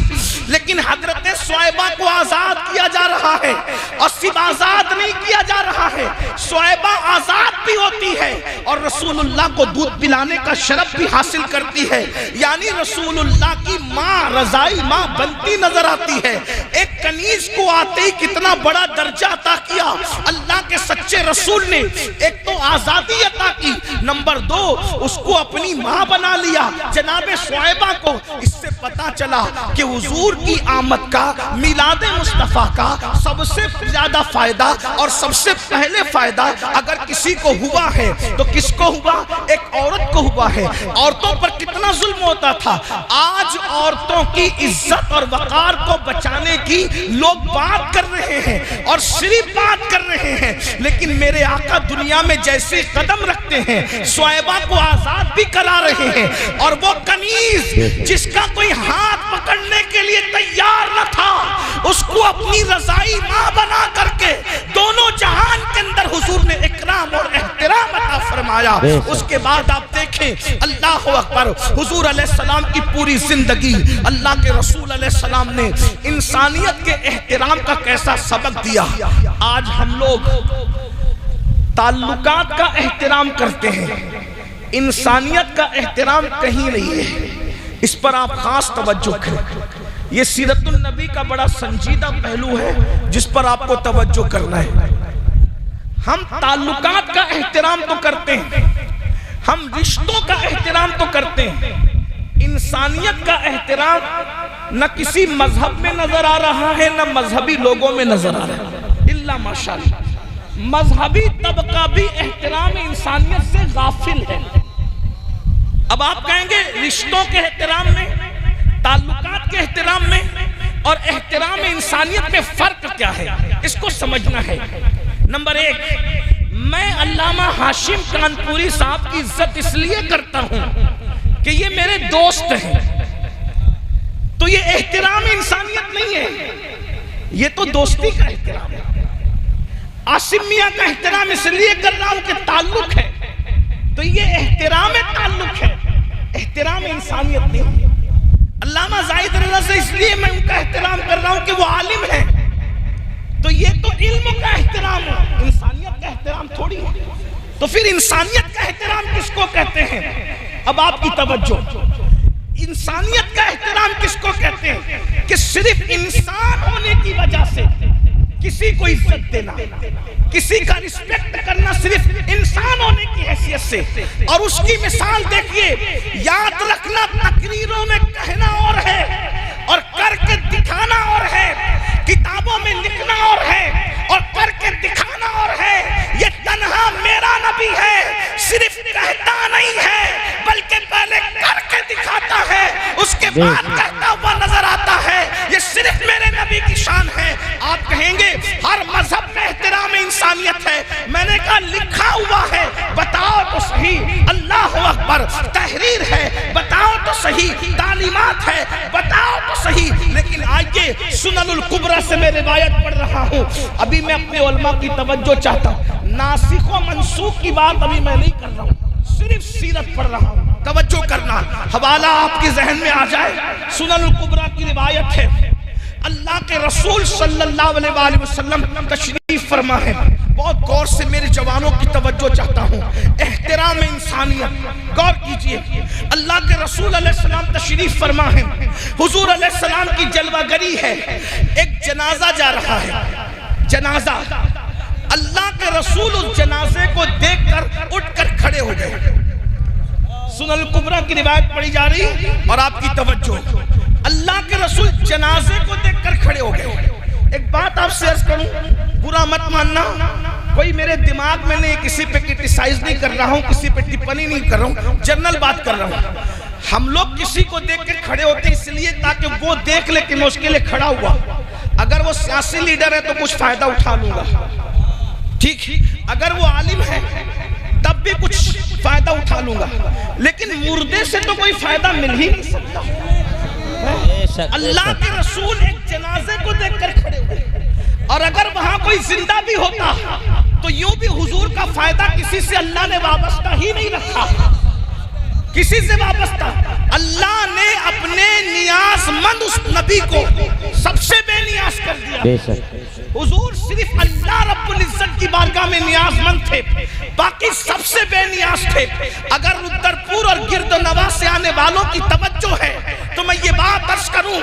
لیکن حضرت صہیبہ کو آزاد کیا جا رہا ہے، اور صرف آزاد نہیں کیا جا رہا ہے، صہیبہ آزاد بھی ہوتی ہے اور رسول اللہ کو دودھ پلانے کا شرف بھی حاصل کرتی ہے، یعنی رسول اللہ کی ماں، رضائی ماں بنتی نظر آتی ہے۔ ایک کنیز کو آتے ہی کتنا بڑا درجہ عطا کیا اللہ کے سچے رسول نے، ایک تو آزادی عطا کی، نمبر دو اس کو اپنی ماں بنا لیا جناب صہیبہ کو۔ اس سے پتا چلا کہ حضور کی آمد کا، میلاد مصطفیٰ کا سب سے زیادہ فائدہ اور سب سے پہلے فائدہ اگر کسی کو ہوا ہے تو کس کو ہوا؟ ایک عورت کو ہوا ہے۔ عورتوں پر کتنا ظلم ہوتا تھا، آج عورتوں کی عزت اور وقار کو بچانے کی لوگ بات کر رہے ہیں اور صرف بات کر رہے ہیں، لیکن میرے آقا دنیا میں جیسے قدم رکھتے ہیں صہیبہ کو آزاد بھی کرا رہے ہیں، اور وہ کنیز جس کا کوئی ہاتھ پکڑنے کے لیے تیار نہ تھا اس کو اپنی رضائی ماں بنا کر کے دونوں جہان کے اندر حضور نے اکرام اور احترام عطا فرمایا۔ اس کے بعد آپ دیکھیں اللہ اکبر، حضور علیہ السلام کی پوری زندگی اللہ کے رسول علیہ السلام نے انسانیت کے احترام کا کیسا سبق دیا۔ آج ہم لوگ تعلقات کا احترام کرتے ہیں، انسانیت کا احترام کہیں نہیں ہے، اس پر آپ خاص توجہ کریں۔ یہ سیرت النبی کا بڑا سنجیدہ پہلو ہے جس پر آپ کو توجہ کرنا ہے۔ ہم تعلقات کا احترام تو کرتے ہیں، ہم رشتوں کا احترام تو کرتے ہیں، انسانیت کا احترام نہ کسی مذہب میں نظر آ رہا ہے نہ مذہبی لوگوں میں نظر آ رہا ہے، اللہ ماشاءاللہ۔ مذہبی طبقہ بھی احترام انسانیت سے غافل ہے۔ اب آپ کہیں گے رشتوں کے احترام میں، تعلقات کے احترام میں اور احترام انسانیت میں فرق کیا ہے؟ اس کو سمجھنا ہے۔ نمبر ایک، میں علامہ ہاشم کانپوری صاحب کی عزت اس لیے کرتا ہوں کہ یہ میرے دوست ہیں، تو یہ احترام انسانیت نہیں ہے، یہ تو دوستی کا احترام ہے۔ عاصم میاں کا احترام اس لیے کر رہا ہوں کہ تعلق ہے، تو یہ احترام تعلق ہے، احترام انسانیت نہیں ہے۔ علامہ زاہد رضا سے اس لیے میں ان کا احترام کر رہا ہوں کہ وہ عالم ہے، تو یہ تو علم کا احترام ہے، انسانیت کا احترام احترام تھوڑی ہے. تو پھر انسانیت کا احترام کس کو کہتے ہیں؟ اب آپ کی توجہ، انسانیت کا احترام کس کو کہتے ہیں؟ کہ صرف انسان ہونے کی وجہ سے کسی کو عزت دینا، کسی کا رسپیکٹ کرنا صرف انسان ہونے کی حیثیت سے. اور اس کی مثال دیکھیے، یاد رکھنا تقریروں میں کہنا اور ہے اور کر کے دکھانا اور ہے، کتابوں میں لکھنا اور ہے اور کر کے دکھانا اور ہے. یہ تنہا میرا نبی ہے، صرف کہتا نہیں ہے بلکہ پہلے کر کے دکھاتا ہے، اس کے بعد کہتا ہوا نظر آتا ہے. یہ صرف میرے نبی کی شان ہے. آپ کہیں گے ہر مذہب میں احترام انسانیت ہے. میں نے کہا لکھا ہوا ہے، بتاؤ تو صحیح. اللہ اکبر، تحریر ہے، بتاؤ تو صحیح. تعلیمات ہے، بتاؤ تو صحیح. لیکن آئیے سنن الکبریٰ سے میں روایت پڑھ رہا ہوں. ابھی میں اپنے علماء کی توجہ چاہتا ہوں. ناسخ و منسوخ کی بات ابھی میں نہیں کر رہا ہوں، صرف سیرت پڑھ رہا ہوں. توجہ کرنا، حوالہ آپ کے ذہن میں آ جائے. سنن الکبریٰ کی روایت ہے، اللہ کے رسول صلی اللہ علیہ وآلہ وسلم تشریف فرما ہے. بہت غور سے میرے جوانوں کی توجہ چاہتا ہوں. احترام انسانیت، غور کیجئے. اللہ کے رسول علیہ السلام تشریف فرما ہے. حضور علیہ السلام کی جلوہ گری ہے. ایک جنازہ جا رہا ہے، جنازہ. اللہ کے رسول اس جنازے کو دیکھ کر اٹھ کر کھڑے ہو گئے. سنن الکبریٰ کی روایت پڑھی جا رہی اور آپ کی توجہ. اللہ کے رسول جنازے کو دیکھ کر کھڑے ہو گئے. ایک بات آپ سے عرض کروں، برا مت ماننا، کوئی میرے دماغ میں نہیں، کسی پہ کرٹیسائز نہیں کر رہا ہوں، کسی پہ ٹپنی نہیں کر رہا ہوں، جنرل بات کر رہا ہوں. ہم لوگ کسی کو دیکھ کے کھڑے ہوتے اس لیے تاکہ وہ دیکھ لے کہ میں اس کے لیے کھڑا ہوا. اگر وہ سیاسی لیڈر ہے تو کچھ فائدہ اٹھا لوں گا، ٹھیک. اگر وہ عالم ہے تب بھی کچھ فائدہ اٹھا لوں گا، لیکن مردے سے تو کوئی فائدہ مل ہی نہیں سکتا. اللہ کے رسول ایک جنازے کو دیکھ کر کھڑے ہوئے، اور اگر وہاں کوئی زندہ بھی ہوتا تو یوں بھی حضور کا فائدہ کسی سے اللہ نے وابستہ ہی نہیں رکھا، کسی سے وابستہ. اللہ نے اپنے نیاز مند اس نبی کو سب سے بے نیاز کر دیا. حضور صرف اللہ رب العزت کی بارگاہ میں نیاز مند تھے، باقی سب سے بے نیاز تھے. اگر رودرپور اور گرد و نواح سے آنے والوں کی توجہ ہے تو میں یہ بات عرض کروں،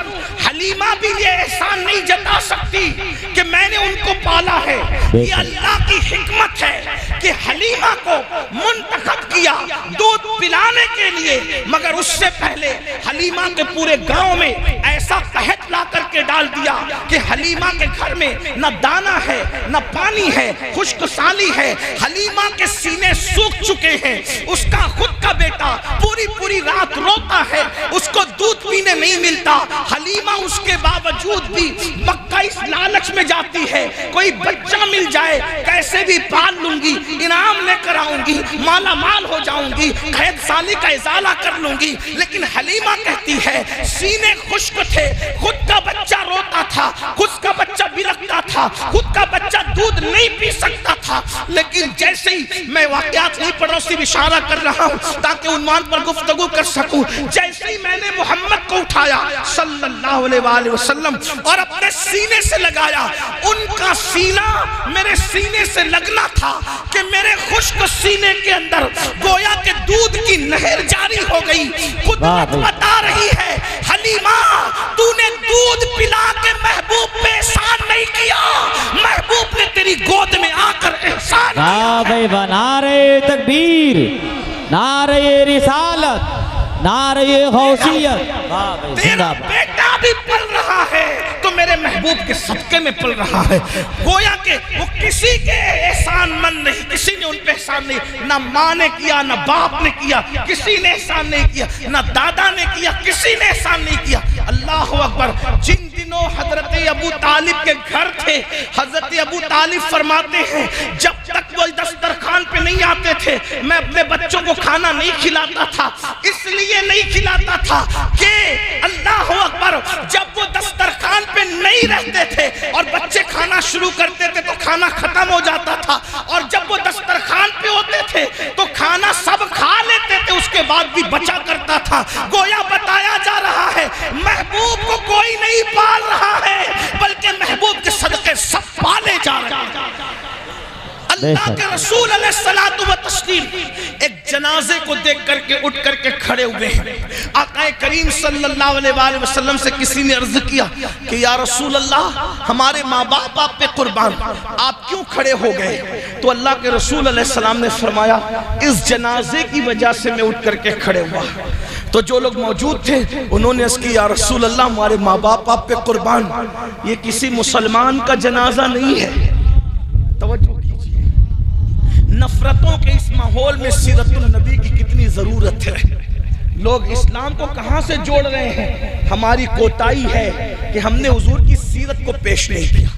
حلیمہ بھی یہ احسان نہیں جتا سکتی کہ میں نے ان کو پالا ہے. یہ اللہ کی حکمت ہے کہ حلیمہ کو منتخب کیا دودھ پلانے کے لیے، مگر اس سے پہلے حلیمہ کے پورے گاؤں میں ایسا قحط لا کر کے ڈال دیا کہ حلیمہ کے گھر میں نہ دانا ہے، نہ پانی ہے، خشک سالی ہے. حلیمہ کے سینے سوکھ چکے ہیں. اس کا خود کا بیٹا پوری رات روتا ہے، اس کو دودھ پینے نہیں ملتا. حلیمہ اس کے باوجود بھی مکہ اس لالچ میں جاتی ہے، کوئی بچہ مل جائے کیسے بھی پال لوں گی، انعام لے کر آؤں گی، مالا مال ہو جاؤں گی، قحط سالی کا ازالہ کر لوں گی. لیکن حلیمہ کہتی ہے سینے خشک تھے، خود کا بچہ روتا تھا، خود کا بچہ بلکتا تھا، خود کا بچہ دودھ نہیں پی سکتا تھا. لیکن جیسے ہی میں واقعات نہیں پڑھ رہا ہوں، صرف اشارہ کر رہا ہوں تاکہ عنوان پر گفتگو کر سکوں. جیسے ہی میں نے محمد کو اٹھایا صلی اللہ علیہ وآلہ وسلم اور اپنے سینے سے لگایا، ان کا سینہ میرے سینے سے لگنا تھا کہ میرے خشک سینے کے اندر گویا کہ دودھ کی نہر جاری ہو گئی. قدرت بتا رہی ہے حلیمہ تو نے دودھ پلا کے محبوب پہ احسان نہیں کیا، محبوب نے تیری گود میں آ کر احسان کیا. نعرہ تکبیر، نعرہ رسالت، نعرہ غوثیت. تیرا بیٹا بھی پل رہا ہے تو میرے محبوب کے صدقے میں پل رہا ہے. گویا کہ وہ کسی کے احسان مند نہیں، کسی نے ان پہ احسان نہیں، نہ ماں نے کیا، نہ باپ نے کیا، کسی نے احسان نہیں کیا، نہ دادا نے کیا، کسی نے احسان نہیں کیا. اللہ اکبر. جن دنوں حضرت ابو طالب کے گھر تھے، حضرت ابو طالب فرماتے ہیں جب تک وہ دسترخوان پہ نہیں آتے تھے میں اپنے بچوں کو کھانا نہیں کھلاتا تھا. اس لیے نہیں کھلاتا تھا کہ اللہ اکبر جب وہ دسترخوان پہ نہیں رہتے تھے اور بچے کھانا شروع کرتے تھے تو کھانا ختم ہو جاتا تھا، اور جب وہ دسترخوان پہ ہوتے تھے تو کھانا سب کھا لیتے تھے، اس کے بعد بھی بچا کرتا تھا. گویا بتایا جا رہا ہے محبوب کو کوئی نہیں پال رہا ہے بلکہ محبوب کے صدقے سب پالے جا رہے ہیں. اللہ کے رسول علیہ الصلوۃ والتسلیم ایک جنازے کو دیکھ کر کے اٹھ کر کے کھڑے ہوئے ہیں. آقا کریم صلی اللہ علیہ وآلہ وسلم سے کسی نے عرض کیا کہ یا رسول اللہ ہمارے ماں باپ آپ پہ قربان، آپ کیوں کھڑے ہو گئے؟ تو اللہ کے رسول علیہ السلام نے فرمایا اس جنازے کی وجہ سے میں اٹھ کر کے کھڑے ہوا. تو جو لوگ موجود تھے انہوں نے اس کی یا رسول اللہ ہمارے ماں باپ آپ پہ قربان، یہ کسی مسلمان کا جنازہ نہیں ہے. توجہ کیجئے، نفرتوں کے اس ماحول میں سیرت النبی کی کتنی ضرورت ہے. لوگ اسلام کو کہاں سے جوڑ رہے ہیں؟ ہماری کوتاہی ہے کہ ہم نے حضور کی سیرت کو پیش نہیں کیا.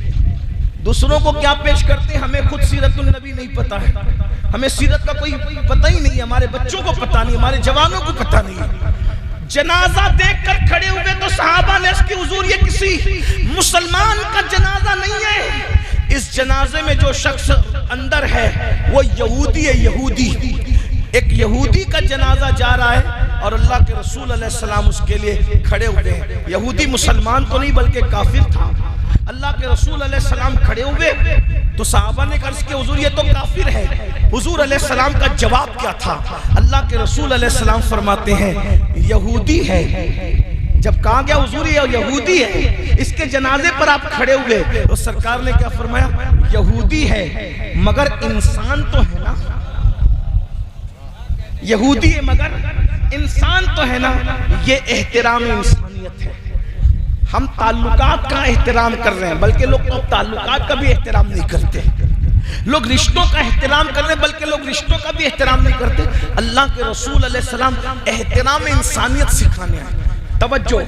دوسروں کو کیا پیش کرتے ہیں؟ ہمیں خود سیرت النبی نہیں پتا ہے، ہمیں سیرت کا کوئی پتہ ہی نہیں، ہمارے بچوں کو پتہ نہیں، ہمارے جوانوں کو پتہ نہیں. جنازہ دیکھ کر کھڑے ہوئے تو صحابہ نے اس کی حضور یہ کسی مسلمان کا جنازہ نہیں ہے، اس جنازے میں جو شخص اندر ہے وہ یہودی ہے. یہودی، ایک یہودی کا جنازہ جا رہا ہے اور اللہ کے رسول علیہ السلام اس کے لیے کھڑے ہوئے ہیں. یہودی مسلمان تو نہیں بلکہ کافر تھا. اللہ کے رسول علیہ السلام کھڑے ہوئے تو صحابہ نے کہا اس کے حضور یہ تو کافر ہے. حضور علیہ السلام کا جواب کیا تھا؟ اللہ کے رسول علیہ السلام فرماتے ہیں یہودی ہے. جب کہا گیا حضور یہ یہودی ہے، اس کے جنازے پر آپ کھڑے ہوئے، تو سرکار نے کیا فرمایا؟ یہودی ہے مگر انسان تو ہے نا. یہودی ہے مگر انسان تو ہے نا. یہ احترام انسانیت ہے. ہم تعلقات کا احترام کر رہے ہیں، بلکہ لوگ تو تعلقات کا بھی احترام نہیں کرتے. لوگ رشتوں کا احترام کر رہے ہیں بلکہ لوگ رشتوں کا بھی احترام نہیں کرتے. اللہ کے رسول علیہ السلام احترام انسانیت سکھانے ہیں. توجہ،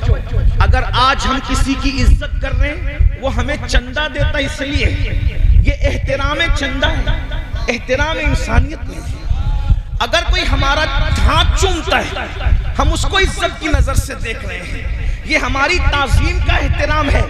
اگر آج ہم کسی کی عزت کر رہے ہیں وہ ہمیں چندہ دیتا اس لیے، یہ احترام چندہ ہے، احترام انسانیت نہیں ہے. اگر کوئی ہمارا ہاتھ چومتا ہے ہم اس کو عزت کی نظر سے دیکھ رہے ہیں، یہ ہماری تعظیم کا احترام ہے،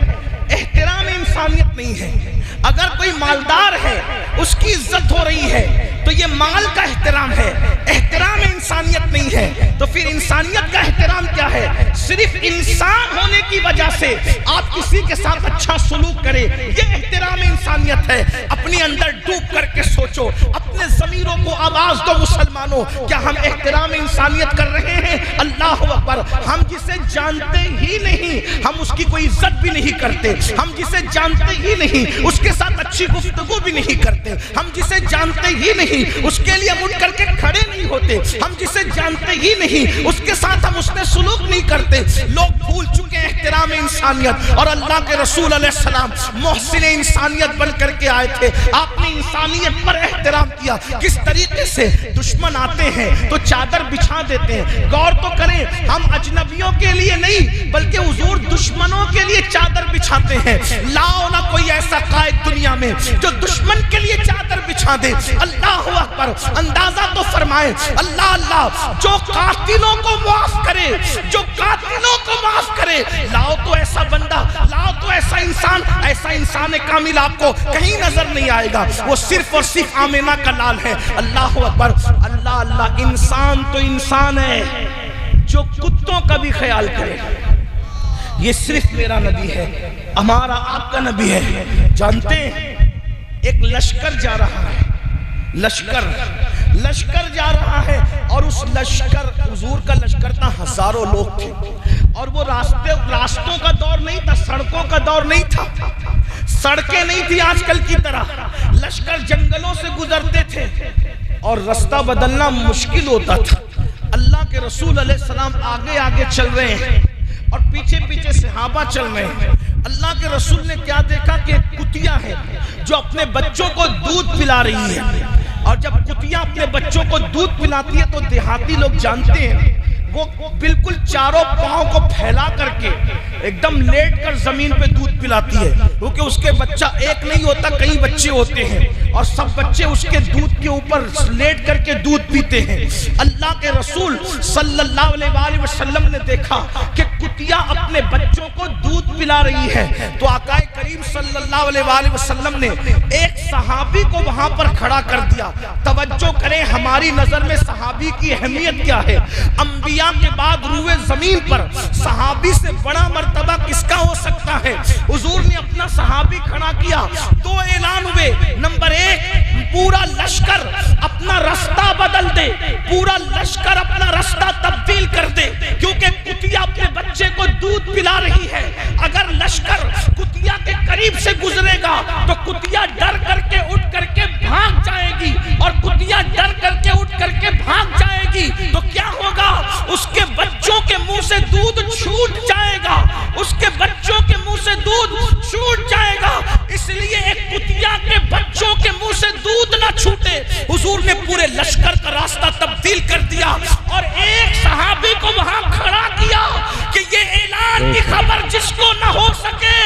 احترام انسانیت نہیں ہے. اگر کوئی مالدار ہے اس کی عزت ہو رہی ہے تو یہ مال کا احترام ہے، احترام انسانیت نہیں ہے. تو پھر انسانیت کا احترام کیا ہے؟ صرف انسان ہونے کی وجہ سے آپ کسی کے ساتھ اچھا سلوک کریں، یہ احترام انسانیت ہے. اپنی اندر ڈوب کر کے سوچو، اپنے ضمیروں کو آواز دو مسلمانوں، کیا ہم احترام انسانیت کر رہے ہیں؟ اللہ اکبر. ہم جسے جانتے ہی نہیں ہم اس کی کوئی عزت بھی نہیں کرتے، ہم جسے جانتے ہی نہیں اس کے ساتھ اچھی گفتگو بھی نہیں کرتے، ہم جسے جانتے ہی نہیں اس کے لیے اٹھ کر کے کھڑے نہیں ہوتے، ہم جسے جانتے ہی نہیں اس کے ساتھ ہم اس نے سلوک نہیں کرتے. لوگ بھول چکے ہیں احترام انسانیت. اور اللہ کے رسول علیہ السلام محسن انسانیت بن کر کے آئے تھے. آپ نے انسانیت پر احترام کیا. کس طریقے سے؟ دشمن آتے ہیں تو چادر بچھا دیتے ہیں. غور تو کریں، ہم اجنبیوں کے لیے نہیں بلکہ حضور دشمنوں کے لیے چادر بچھاتے ہیں. لاؤ نہ کوئی ایسا قائد دنیا میں جو دشمن کے لیے چادر بچھا دے. اللہ اکبر. اندازہ تو فرمائے اللہ اللہ، جو قاتلوں کو معاف کرے، جو قاتلوں کو معاف کرے. لاؤ تو ایسا بندہ، لاؤ تو ایسا انسان. ایسا انسان کامل آپ کو کہیں نظر نہیں آئے گا. وہ صرف اور صرف آمینہ کا لال ہے. اللہ اکبر. اللہ اللہ. انسان تو انسان ہے جو کتوں کا بھی خیال کرے. یہ صرف میرا نبی ہے، ہمارا آپ کا نبی ہے. جانتے ہیں ایک لشکر جا رہا ہے، لشکر جا رہا ہے اور اس لشکر، حضور کا لشکر تھا، ہزاروں لوگ تھے. اور وہ راستوں کا دور نہیں تھا، سڑکوں کا دور نہیں تھا، سڑکیں نہیں تھی آج کل کی طرح. لشکر جنگلوں سے گزرتے تھے اور رستہ بدلنا مشکل ہوتا تھا. اللہ کے رسول علیہ السلام آگے آگے چل رہے ہیں اور پیچھے پیچھے صحابہ چل رہے ہیں. اللہ کے رسول نے کیا دیکھا کہ کتیا ہے جو اپنے بچوں کو دودھ پلا رہی ہے. اور جب کتیا اپنے بچوں کو دودھ پلاتی ہے تو دیہاتی لوگ جانتے ہیں وہ بالکل چاروں پاؤں کو پھیلا کر کے ایک دم لیٹ کر زمین پہ دودھ پلاتی ہے، کیونکہ اس کے بچہ ایک نہیں ہوتا، کئی بچے ہوتے ہیں اور سب بچے اس کے دودھ کے اوپر لیٹ کر کے دودھ پیتے ہیں. اللہ کے رسول صلی اللہ علیہ وآلہ وسلم نے دیکھا کہ کتیا اپنے بچوں کو دودھ پلا رہی ہے تو آقا کریم صلی اللہ علیہ وآلہ وسلم نے ایک صحابی کو وہاں پر کھڑا کر دیا. توجہ کریں، ہماری نظر میں صحابی کی اہمیت کیا ہے. انبیاء کے بعد روئے زمین پر صحابی سے بڑا مرتبہ کس کا ہو سکتا ہے؟ حضور نے اپنا صحابی کھڑا کیا، دو اعلان ہوئے. نمبر ایک، پورا لشکر اپنا راستہ بدل دے، پورا لشکر اپنا راستہ تبدیل کر دے، کیونکہ کتیا اپنے بچے کو دودھ پلا رہی ہے۔ اگر لشکر کتیا کے قریب سے گزرے گا تو کتیا ڈر کر کے اٹھ کر کے بھاگ جائے گی، اور کتیا ڈر کر کے اٹھ کر کے بھاگ جائے گی تو کیا ہوگا؟ اس کے بچوں کے منہ سے دودھ چھوٹ جائے گا، اس کے بچوں کے منہ سے دودھ چھوٹ جائے گا۔ اس لیے ایک کتیا کے بچوں کے منہ سے دودھ نہ چھوٹے، حضور نے پورے لشکر کا راستہ تبدیل کر دیا اور ایک صحابی کو وہاں کھڑا کیا کہ یہ اعلان کی خبر جس کو نہ ہو سکے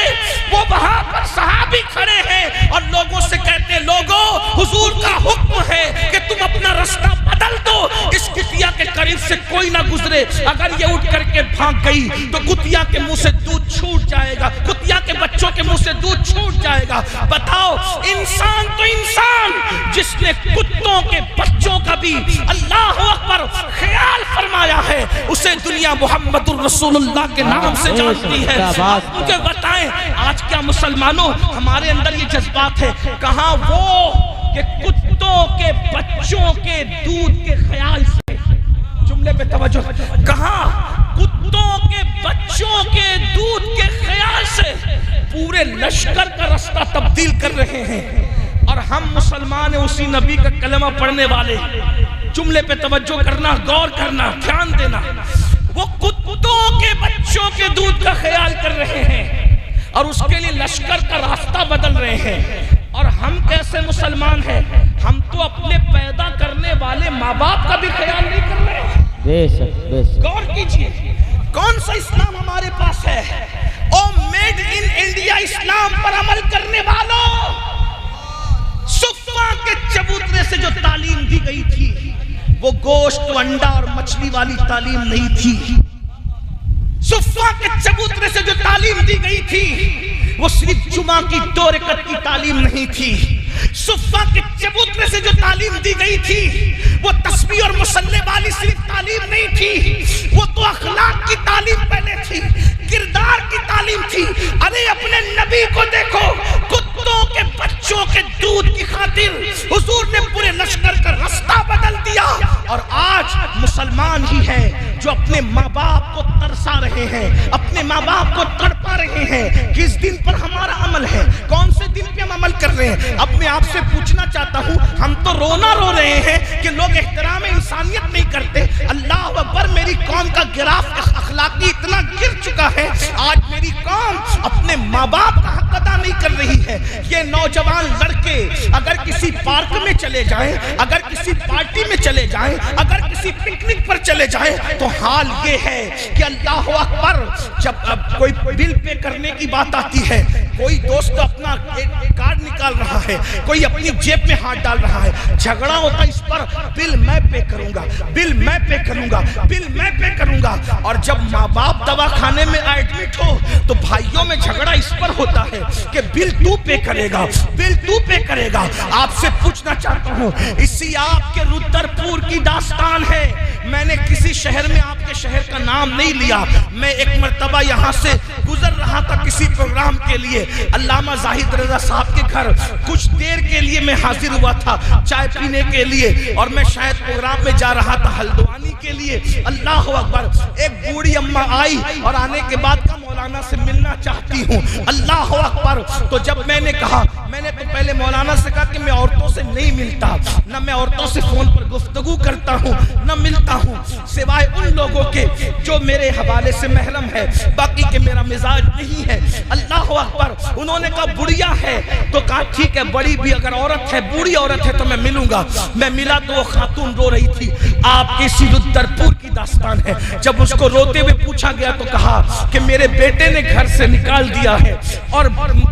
وہ وہاں پر صحابی کھڑے ہیں اور لوگوں سے کہتے ہیں لوگوں حضور کا حکم ہے کہ تم اپنا راستہ بدل دو، اس کتیا کے قریب سے کوئی نہ گزرے، اگر یہ اٹھ کر کے بھاگ گئی تو کتیا کے منہ سے دودھ چھوٹ جائے گا، کتیا کے بچوں کے منہ سے دودھ چھوٹ جائے گا۔ بتاؤ انسان تو انسان جس نے کتوں کے بچوں کا بھی اللہ اکبر خیال فرمایا ہے، اسے دنیا محمد الرسول اللہ کے نام سے جانتی ہے۔ مجھے بتائیں آج کیا مسلمانوں ہمارے اندر یہ جذبات ہے؟ کہاں وہ کہ کتوں کے بچوں کے دودھ کے خیال سے، جملے پہ توجہ، کہاں کتوں کے بچوں کے دودھ کے خیال سے پورے لشکر کا راستہ تبدیل کر رہے ہیں، اور ہم مسلمان اسی نبی کا کلمہ پڑھنے والے۔ جملے پہ توجہ کرنا، غور کرنا، دھیان دینا، وہ کتوں کے بچوں کے دودھ کا خیال کر رہے ہیں اور اس کے لیے لشکر کا راستہ بدل رہے ہیں، اور ہم کیسے مسلمان ہیں؟ ہم تو اپنے پیدا کرنے والے ماں باپ کا بھی خیال نہیں کر رہے ہیں۔ بے شک بے شک، غور کیجئے کون سا اسلام ہمارے پاس ہے؟ او میڈ ان انڈیا اسلام پر عمل کرنے والوں، صفا کے چبوترے سے جو تعلیم دی گئی تھی وہ گوشت و انڈا اور مچھلی والی تعلیم نہیں تھی۔ صفا کے چبوترے سے جو تعلیم دی گئی تھی وہ صرف جمعہ کی 2 رکعت کی تعلیم نہیں تھی۔ صفا کے چبوترے سے جو تعلیم دی گئی تھی وہ تسبیح اور مصلی والی صرف تعلیم نہیں تھی، وہ تو اخلاق کی تعلیم پہلے تھی، کردار کی تعلیم تھی۔ ارے اپنے نبی کو دیکھو، کتوں کے بچوں کے دودھ کی خاطر حضور نے پورے لشکر کا راستہ بدل دیا، اور آج مسلمان ہی ہیں جو اپنے ماں باپ کو ترسا رہے ہیں، اپنے ماں باپ کو تڑپا رہے ہیں۔ کس دن پر ہمارا عمل ہے؟ کون سے دن پہ ہم عمل کر رہے ہیں؟ اب میں آپ سے پوچھنا چاہتا ہوں، ہم تو رونا رو رہے ہیں کہ لوگ احترام انسانیت نہیں کرتے۔ اللہ اکبر، میری قوم کا گراف اخلاقی اتنا گر چکا ہے، آج میری قوم اپنے ماں باپ کا حق ادا نہیں کر رہی ہے۔ یہ نوجوان لڑکے اگر کسی پارک میں چلے جائیں، اگر کسی پارٹی میں چلے جائیں، اگر کسی پکنک پر چلے جائیں تو حال یہ ہے کہ اللہ اکبر، جب کوئی بل پے کرنے کی بات آتی ہے، کوئی دوست اپنا کارڈ نکال رہا ہے، کوئی اپنی جیب میں ہاتھ ڈال رہا ہے، جھگڑا ہوتا اس پر، بل میں پے کروں گا، بل میں پے کروں گا، بل میں پے کروں گا۔ اور جب ماں باپ دواخانے میں ایڈمٹ ہو تو بھائیوں میں جھگڑا اس پر ہوتا ہے کہ بل تو پے کرے گا، بل تو پے کرے گا۔ آپ سے پوچھنا چاہتا ہوں، اسی آپ کے رودرپور کی داستان ہے۔ میں نے کسی شہر میں آپ کے شہر کا نام نہیں لیا، میں ایک مرتبہ یہاں سے گزر رہا تھا کسی پروگرام کے لیے، علامہ زاہد رضا صاحب کے گھر کچھ دیر کے لیے میں حاضر ہوا تھا چائے پینے کے لیے، اور میں شاید پروگرام میں جا رہا تھا ہلدوانی کے لیے۔ اللہ اکبر، ایک بوڑھی اماں آئی اور آنے کے بعد کہا مولانا سے ملنا چاہتی ہوں۔ اللہ اکبر، تو جب میں نے کہا، میں نے تو پہلے مولانا سے کہا کہ میں عورتوں سے نہیں ملتا، نہ میں عورتوں سے فون پر گفتگو کرتا ہوں، نہ ملتا ہوں، سوائے ان لوگوں کے جو میرے حوالے سے محرم ہے، باقی کہ میرا مزاج نہیں ہے۔ اللہ اکبر، انہوں نے کہا بڑھیا ہے، تو کہا ٹھیک ہے، بڑی بھی اگر عورت ہے، بوڑھی عورت ہے تو میں ملوں گا۔ میں ملا تو وہ خاتون رو رہی تھی۔ آپ کی سی رودرپور کی داستان ہے، جب اس کو روتے ہوئے پوچھا گیا تو کہا کہ میرے بیٹے نے گھر سے نکال دیا ہے اور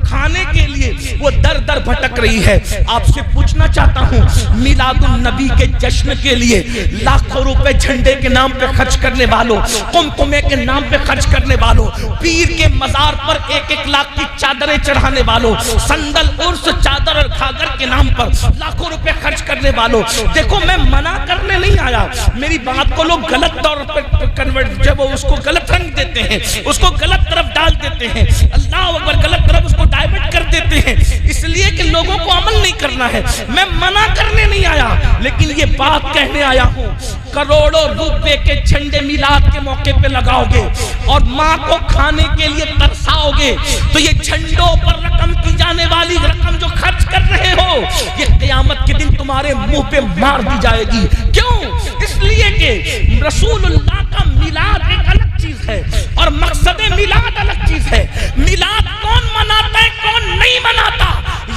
کھانے کے لیے وہ در در بھٹک رہی ہے۔ آپ سے پوچھنا چاہتا ہوں، میلاد النبی کے جشن کے لیے لاکھوں روپے جھنڈے کے نام پہ خرچ کرنے والوں، قمقمے کے نام پہ خرچ کرنے والوں، پیر کے مزار پر 1-1 لاکھ کی چادریں چڑھانے والوں، سندل عرس چادر اور گھاگھر کے نام پر لاکھوں روپے خرچ کرنے والوں، دیکھو میں منع کرنے نہیں آیا، میری بات کو لوگ غلط طور پر کنورٹ، جب اس کو غلط رنگ دیتے ہیں، اس کو غلط طرف ڈال دیتے ہیں، اللہ اکبر، غلط طرف اس کو ڈائیورٹ کر دیتے ہیں، اس لیے کہ لوگوں کو عمل نہیں کرنا ہے۔ میں منع کرنے نہیں آیا، لیکن یہ بات کہنے آیا ہوں، کروڑوں روپے کے جھنڈے میلاد کے موقع پہ لگاؤ گے اور ماں کو کھانے کے لیے ترساؤ گے تو یہ جھنڈوں پر رقم کی جانے والی رقم جو خرچ کر رہے ہو، یہ قیامت کے دن تمہارے منہ پہ مار دی جائے گی۔ کیوں؟ اس لیے کہ رسول اللہ کا میلاد ایک الگ چیز ہے اور مقصد میلاد الگ چیز ہے۔ میلاد کون مناتا ہے کون نہیں مناتا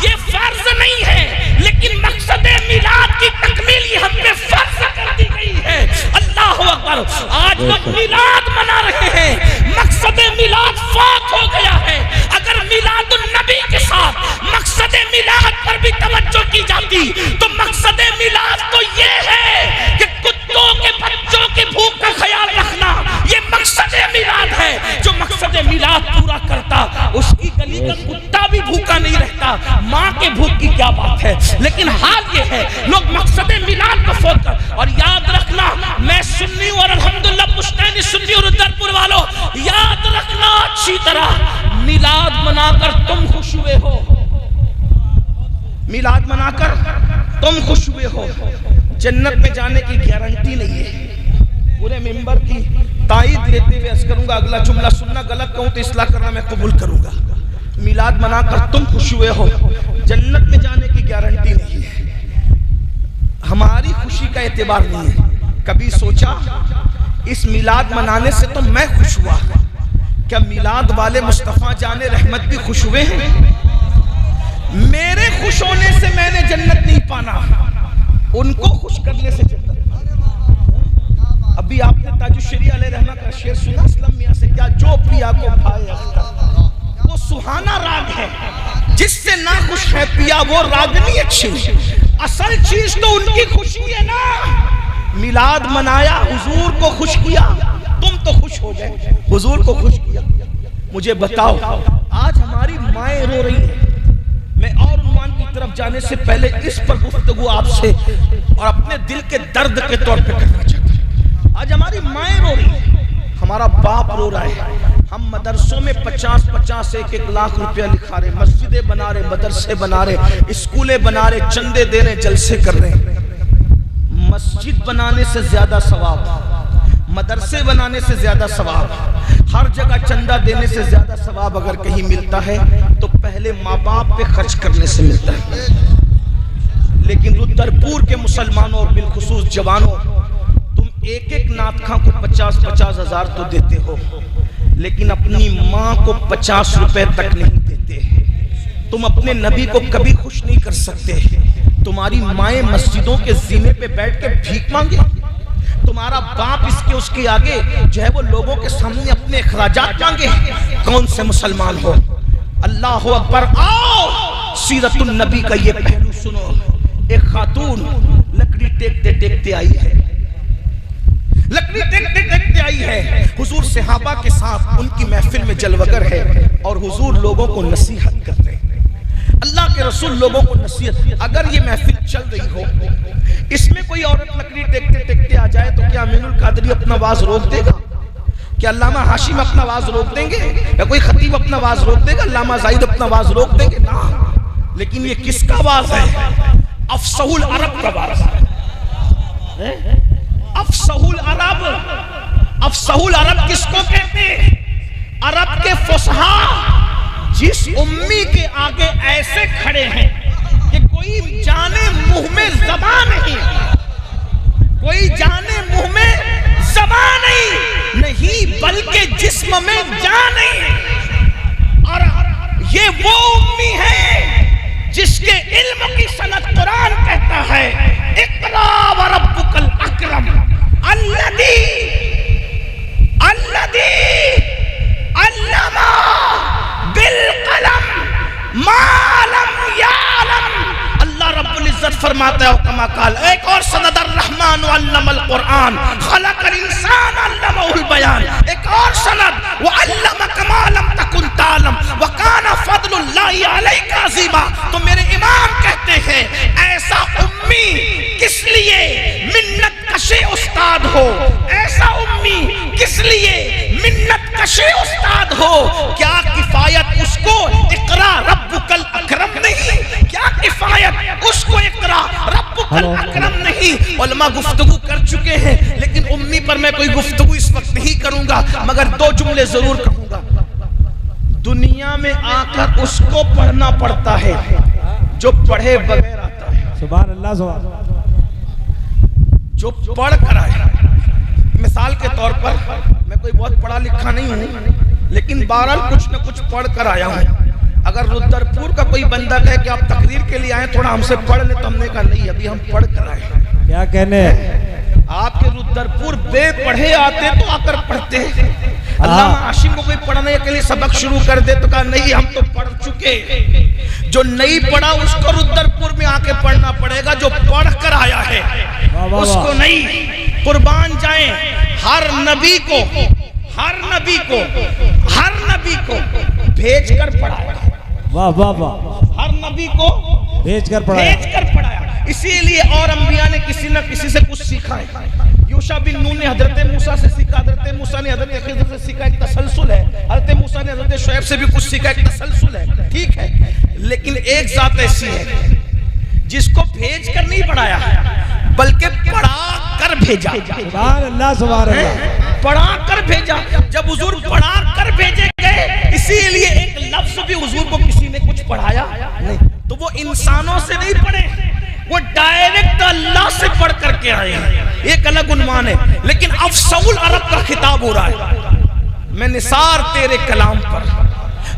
یہ فرض نہیں ہے، لیکن مقصد میلاد کی تکمیل یہ ہم پہ فرض کر دی گئی ہے۔ اللہ اکبر، آج لوگ میلاد منا رہے ہیں، مقصد میلاد فوت ہو گیا ہے۔ اگر میلاد النبی کے ساتھ مقصد میلاد پر بھی توجہ کی جاتی تو مقصد میلاد تو یہ ہے کہ کتوں کے بچوں کی بھوک کا خیال رکھنا، یہ مقصد میلاد ہے۔ جو مقصد میلاد پورا کرتا اس کی گلی کا کتا بھی بھوکا نہیں رہتا، ماں کے بھوک کی کیا بات ہے۔ لیکن حال یہ ہے لوگ مقصد میلاد کو فوت کر، اور یاد رکھنا میں سنی ہوں اور الحمدللہ پشتینی سنی اور درپور والوں یاد رکھنا اچھی طرح، میلاد منا کر تم خوش ہوئے ہو، میلاد منا کر تم خوش ہوئے ہو، جنت میں جانے کی گارنٹی نہیں ہے۔ پورے ممبر کی تائید لیتے ہوئے عرض کروں گا، اگلا جملہ سننا غلط کہوں تو اصلاح کرنا میں قبول کروں گا۔ میلاد منا کر تم خوش ہوئے ہو، جنت میں جانے کی گارنٹی نہیں ہے۔ ہماری خوشی کا اعتبار نہیں ہے۔ کبھی سوچا اس میلاد منانے سے تو میں خوش ہوا، کیا میلاد والے مصطفیٰ جان رحمت بھی خوش ہوئے ہیں؟ میرے خوش ہونے سے میں نے جنت نہیں پانا، ان کو خوش کرنے سے جنت پانا۔ ابھی آپ نے تاج الشریعہ علیہ رحمہ کا شعر سنا اسلام میاں سے، کیا جو پیا کو بھائے اختر، وہ سہانا راگ ہے، جس سے نہ خوش ہے پیا وہ راگنی اچھی، اصل چیز تو ان کی خوشی ہے نا۔ میلاد منایا، حضور کو خوش کیا، تم تو خوش ہو گئے، حضور کو خوش کیا۔ مجھے بتاؤ آج ہماری مائیں رو رہی ہیں، میں اور عنوان کی طرف جانے سے پہلے اس پر گفتگو آپ سے اور اپنے دل کے درد کے طور پہ کرنا چاہتا ہوں۔ آج ہماری مائیں رو رہی ہیں، ہمارا باپ رو رہا ہے، ہم مدرسوں میں 50-50 1-1 لاکھ روپیہ لکھا رہے، مسجدیں بنا رہے، مدرسے بنا رہے، اسکولیں بنا رہے، چندے دے رہے، جلسے کر رہے ہیں۔ مسجد بنانے سے زیادہ ثواب، مدرسے بنانے سے زیادہ ثواب، ہر جگہ چندہ دینے سے زیادہ ثواب اگر کہیں ملتا ہے تو پہلے ماں باپ پہ خرچ کرنے سے ملتا ہے۔ لیکن رودرپور کے مسلمانوں اور بالخصوص جوانوں، تم ایک ایک نعت خواں کو 50-50 ہزار تو دیتے ہو، لیکن اپنی ماں کو 50 روپے تک نہیں دیتے۔ تم اپنے نبی کو کبھی خوش نہیں کر سکتے۔ تمہاری مائیں مسجدوں کے زینے پہ بیٹھ کے بھیک مانگے، تمہارا باپ اس کے آگے جو ہے وہ لوگوں کے سامنے اپنے اخراجات مانگے۔ کون سے مسلمان ہو؟ اللہ اکبر۔ آؤ سیرت النبی کا یہ پہلو سنو۔ ایک خاتون لکڑی ٹیکتے ٹیکتے آئی ہے، لکڑی ٹیکتے ٹیکتے آئی ہے، حضور صحابہ کے ساتھ ان کی محفل میں جلوگر ہے اور حضور لوگوں کو نصیحت کر رہے ہیں۔ اللہ کے رسول لوگوں کو نصیحت، اگر یہ محفل چل رہی ہو اس میں کوئی عورت لکڑی ٹیکتے ٹیکتے آ جائے تو کیا امین القادری اپنا واز روک دے گا؟ کیا علامہ ہاشم اپنا واز روک دیں گے؟ یا کوئی خطیب اپنا واز روک دے گا؟ علامہ زاہد اپنا واز روک دیں گے؟ نا، لیکن یہ کس کا واز ہے؟ افصح العرب کا واز ہے۔ افصح العرب، افصح العرب کس کو کہتے ہیں؟ عرب کے فصحاء جس امی کے آگے ایسے کھڑے ہیں کہ کوئی جانے منہ میں زبان نہیں، کوئی جانے منہ میں زبان نہیں بلکہ جسم میں جان نہیں۔ اور یہ وہ امی ہے جس کے علم کی سند قرآن کہتا ہے اقرا وربک الاکرم الذی علم بالقلم ما لم یعلم۔ اللہ رب العزت فرماتا ہے کما قال، ایک اور سند الرحمن علم القرآن خلق الانسان علمہ البیان، ایک اور سند وعلمک ما لم تکن تعلم وکان فضل اللہ علیک عظیما۔ تو میرے امام کہتے ہیں ایسا امی کس لیے منت کشے استاد ہو، ایسا امی کس لیے منت کشے استاد ہو، کیا کفایت اس کو اقرا ربک الاکرم نہیں، کیا کفایت اس کو اقرا ربک الاکرم نہیں۔ علماء گفتگو کر چکے ہیں لیکن امی پر میں کوئی گفتگو اس وقت نہیں کروں گا، مگر دو جملے ضرور کہوں گا۔ دنیا میں آ کر اس کو پڑھنا پڑتا ہے جو پڑھے بغیر آتا ہے، سبحان اللہ سبحان اللہ، جو پڑھ کر آئے۔ مثال کے طور پر میں کوئی بہت پڑھا لکھا نہیں ہوں لیکن بہرحال کچھ نہ کچھ پڑھ کر آیا ہوں۔ اگر رودرپور کا کوئی بندہ کہے کہ آپ تقریر کے لیے آئیں تھوڑا ہم سے پڑھ لیں تو ہم نے کہا نہیں، ابھی ہم پڑھ کر آئے۔ کیا کہنے آپ کے رودرپور بے پڑھے آتے تو آ کر پڑھتے ہیں۔ علامہ ہاشم کو کوئی پڑھنے کے لیے سبق شروع کر دے تو کہا نہیں ہم تو پڑھ چکے۔ جو نہیں پڑھا اس کو رودرپور میں آ کے پڑھنا پڑے گا، جو پڑھ کر آیا ہے اس کو نہیں۔ قربان جائیں، ہر نبی کو بھیج کر پڑھایا، واہ واہ واہ، ہر نبی کو بھیج کر پڑھایا۔ اسی لیے اور انبیاء نے کسی نہ کسی سے کچھ سیکھا ہے۔ یوشع بن نون نے حضرت موسیٰ سے سیکھا، حضرت موسیٰ نے حضرت خضر سے سیکھا، ایک تسلسل ہے۔ حضرت موسیٰ نے حضرت شعیب سے بھی کچھ سیکھا، ایک تسلسل ہے، ٹھیک ہے۔ لیکن ایک ذات ایسی ہے جس کو بھیج کر نہیں پڑھایا بلکہ پڑھا کر بھیجا۔ سبحان اللہ سبحان اللہ، پڑھا کر بھیجا۔ جب حضور پڑھا کر بھیجے گئے، اسی لیے ایک لفظ بھی حضور کو کسی نے کچھ پڑھایا نہیں، تو وہ انسانوں سے نہیں پڑھے، وہ ڈائریکٹ اللہ سے پڑھ کر کے آئے ہیں، ایک الگ عنوان ہے۔ لیکن افصح العرب کا خطاب ہو رہا ہے، میں نثار تیرے کلام پر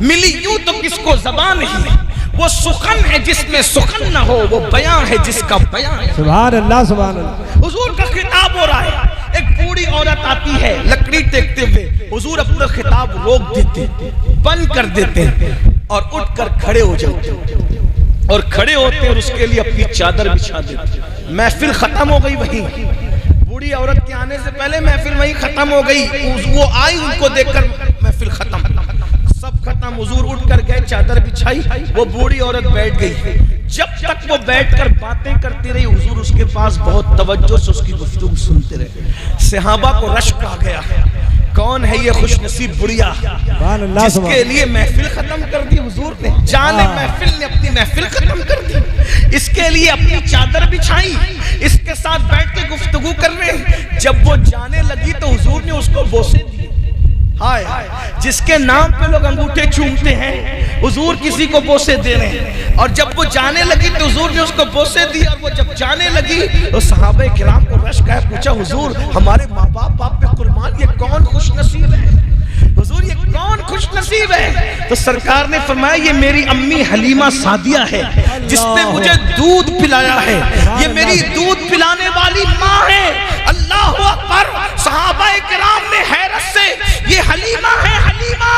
ملی یوں تو کس کو زبان نہیں، وہ سخن ہے جس میں سخن نہ ہو، وہ بیان ہے جس کا بیان ہے۔ سبحان اللہ سبحان اللہ، حضور کا خطاب ہو رہا ہے۔ ایک بوڑھی عورت آتی ہے لکڑی ٹیکتے ہوئے، حضور اپنا خطاب روک دیتے، بند کر دیتے اور اٹھ کر کھڑے ہو جاتے اور کھڑے ہوتے اور اس کے لیے اپنی چادر بچھا دیتے۔ محفل ختم ہو گئی، وہیں بوڑھی عورت کے آنے سے پہلے محفل وہیں ختم ہو گئی۔ وہ آئی، ان کو دیکھ کر محفل ختم، سب ختم۔ حضور اٹھ کر گئے، چادر بچھائی، وہ بوڑھی عورت بیٹھ گئی۔ جب تک وہ بیٹھ کر باتیں کرتی رہی، حضور اس کے پاس بہت توجہ سے اس کی گفتگو سنتے رہے۔ صحابہ کو رشک آ گیا، کون ہے یہ خوش نصیب بڑھیا جس کے لیے محفل ختم کر دی حضور نے، جان محفل نے اپنی محفل ختم کر دی، اس کے لیے اپنی چادر بچھائی، اس کے ساتھ بیٹھ کے گفتگو کر رہے۔ جب وہ جانے لگی تو حضور نے اس کو بوسے دیے۔ ہائے جس کے نام پہ لوگ انگوٹھے چومتے ہیں، حضور کسی کو بوسے دے رہے ہیں۔ اور جب وہ جانے لگی تو حضور نے اس کو بوسے دی، اور وہ جب جانے لگی تو صحابہ کرام کو رشک آیا، پوچھا حضور ہمارے ماں باپ پہ قربان، یہ کون خوش نصیب ہے؟ حضور یہ کون خوش نصیب ہے؟ تو سرکار نے فرمایا یہ میری امی حلیمہ سعدیہ ہے جس نے مجھے دودھ پلایا ہے، یہ میری دودھ پلانے والی ماں ہے۔ اللہ اکبر! صحابہ کرام نے حیرت سے یہ حلیمہ ہے، حلیمہ!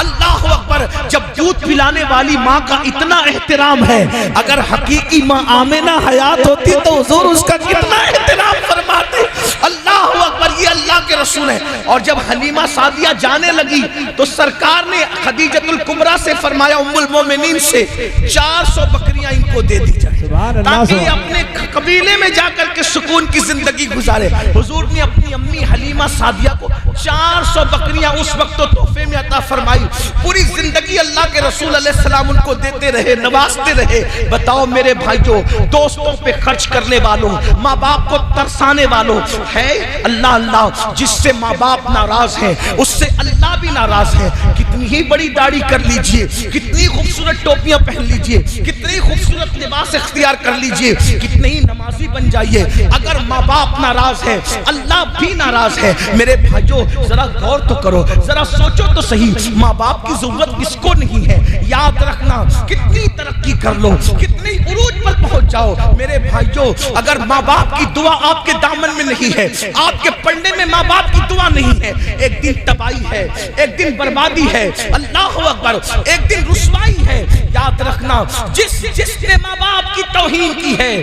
اللہ اکبر! جب دودھ پلانے والی ماں کا اتنا احترام ہے، اگر حقیقی ماں آمنہ حیات ہوتی تو حضور اس کا کتنا احترام فرماتے۔ اللہ اکبر! یہ اللہ کے رسول ہے۔ اور جب حلیمہ سعدیہ جانے لگی تو سرکار نے خدیجۃ الکبریٰ سے فرمایا، ام المومنین سے 400 بکریاں ان کو دے دی جائے تاکہ اپنے قبیلے میں جا کر کے سکون کی زندگی گزارے۔ حضور نے اپنی امی حلیمہ سعدیہ کو 400 بکریاں اس وقت تو تحفے میں عطا فرمائی۔ پوری زندگی اللہ کے رسول علیہ السلام ان کو دیتے رہے، نوازتے رہے۔ بتاؤ میرے بھائیو، دوستوں پہ خرچ کرنے والوں، ماں باپ کو ترسانے والوں ہے اللہ اللہ، جس سے ماں باپ ناراض ہیں اس سے اللہ بھی ناراض ہے۔ کتنی ہی بڑی داڑھی کر لیجئے، کتنی خوبصورت ٹوپیاں پہن لیجئے، کتنی خوبصورت لباس اختیار کر لیجئے، کتنے ہی نمازی بن جائیے، اگر ماں باپ ناراض ہے اللہ بھی ناراض ہے۔ میرے بھائیو ذرا غور تو کرو، ذرا سوچو تو صحیح، ماں باپ کی ضرورت کس کو نہیں ہے؟ یاد رکھنا، کتنی ترقی کر لو، کتنی عروج پر پہنچ جاؤ، میرے بھائیو اگر ماں باپ کی دعا آپ کے دامن میں نہیں ہے، آپ کے پڑھنے میں ماں باپ کی دعا نہیں ہے، ایک دن تباہی ہے، ایک دن بربادی ہے، اللہ اکبر، ایک دن رسوائی ہے۔ یاد رکھنا، جس نے ماں باپ کی توہین کی ہے،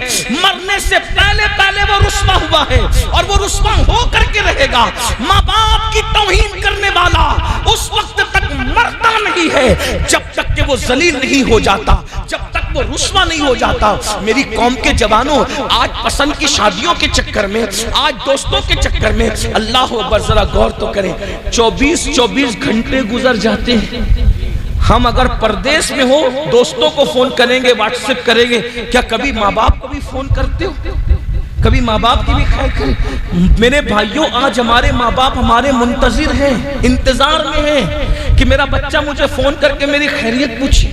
مرنے سے پہلے وہ رسوا ہوا ہے اور وہ رسوا ہو کر کے رہے گا۔ ماں باپ کی توہین کرنے والا اس وقت تک مرتا نہیں ہے جب تک کہ وہ ذلیل نہیں ہو جاتا، جب تک تک وہ رسوا نہیں ہو جاتا. میری قوم کے جوانوں آج پسند کی شادیوں کے چکر میں, آج دوستوں کے چکر میں, اللہ اکبر ذرا غور تو کریں, 24 گھنٹے گزر جاتے ہیں. ہم اگر پردیس میں ہو دوستوں کو فون کریں گے, واٹس ایپ کریں گے, کیا کبھی ماں باپ کو بھی فون کرتے ہو؟ کبھی ماں باپ کی بھی خیر کریں؟ میرے بھائیوں آج ہمارے ماں باپ ہمارے منتظر ہیں, انتظار میں ہیں کہ میرا بچہ مجھے فون کر کے میری خیریت پوچھے.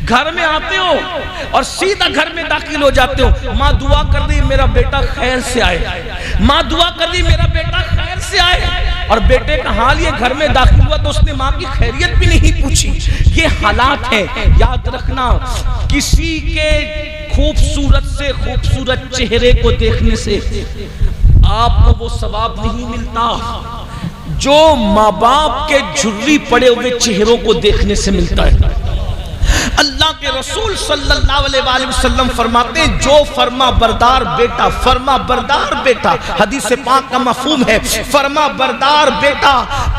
گھر میں آتے ہو اور سیدھا گھر میں داخل ہو جاتے ہو, ماں دعا کر دی میرا بیٹا خیر سے آئے, ماں دعا کر دی میرا بیٹا خیر سے آئے, اور بیٹے کا حال یہ گھر میں داخل ہوا تو اس نے ماں کی خیریت بھی نہیں پوچھی. یہ حالات ہیں. یاد رکھنا, کسی کے خوبصورت سے خوبصورت چہرے کو دیکھنے سے آپ کو وہ ثواب نہیں ملتا جو ماں باپ کے جھری پڑے ہوئے چہروں کو دیکھنے سے ملتا ہے. اللہ کے رسول صلی اللہ علیہ وآلہ وسلم فرماتے ہیں جو فرما بردار بیٹا, فرما بردار بیٹا, حدیث پاک کا مفہوم ہے فرما بردار بیٹا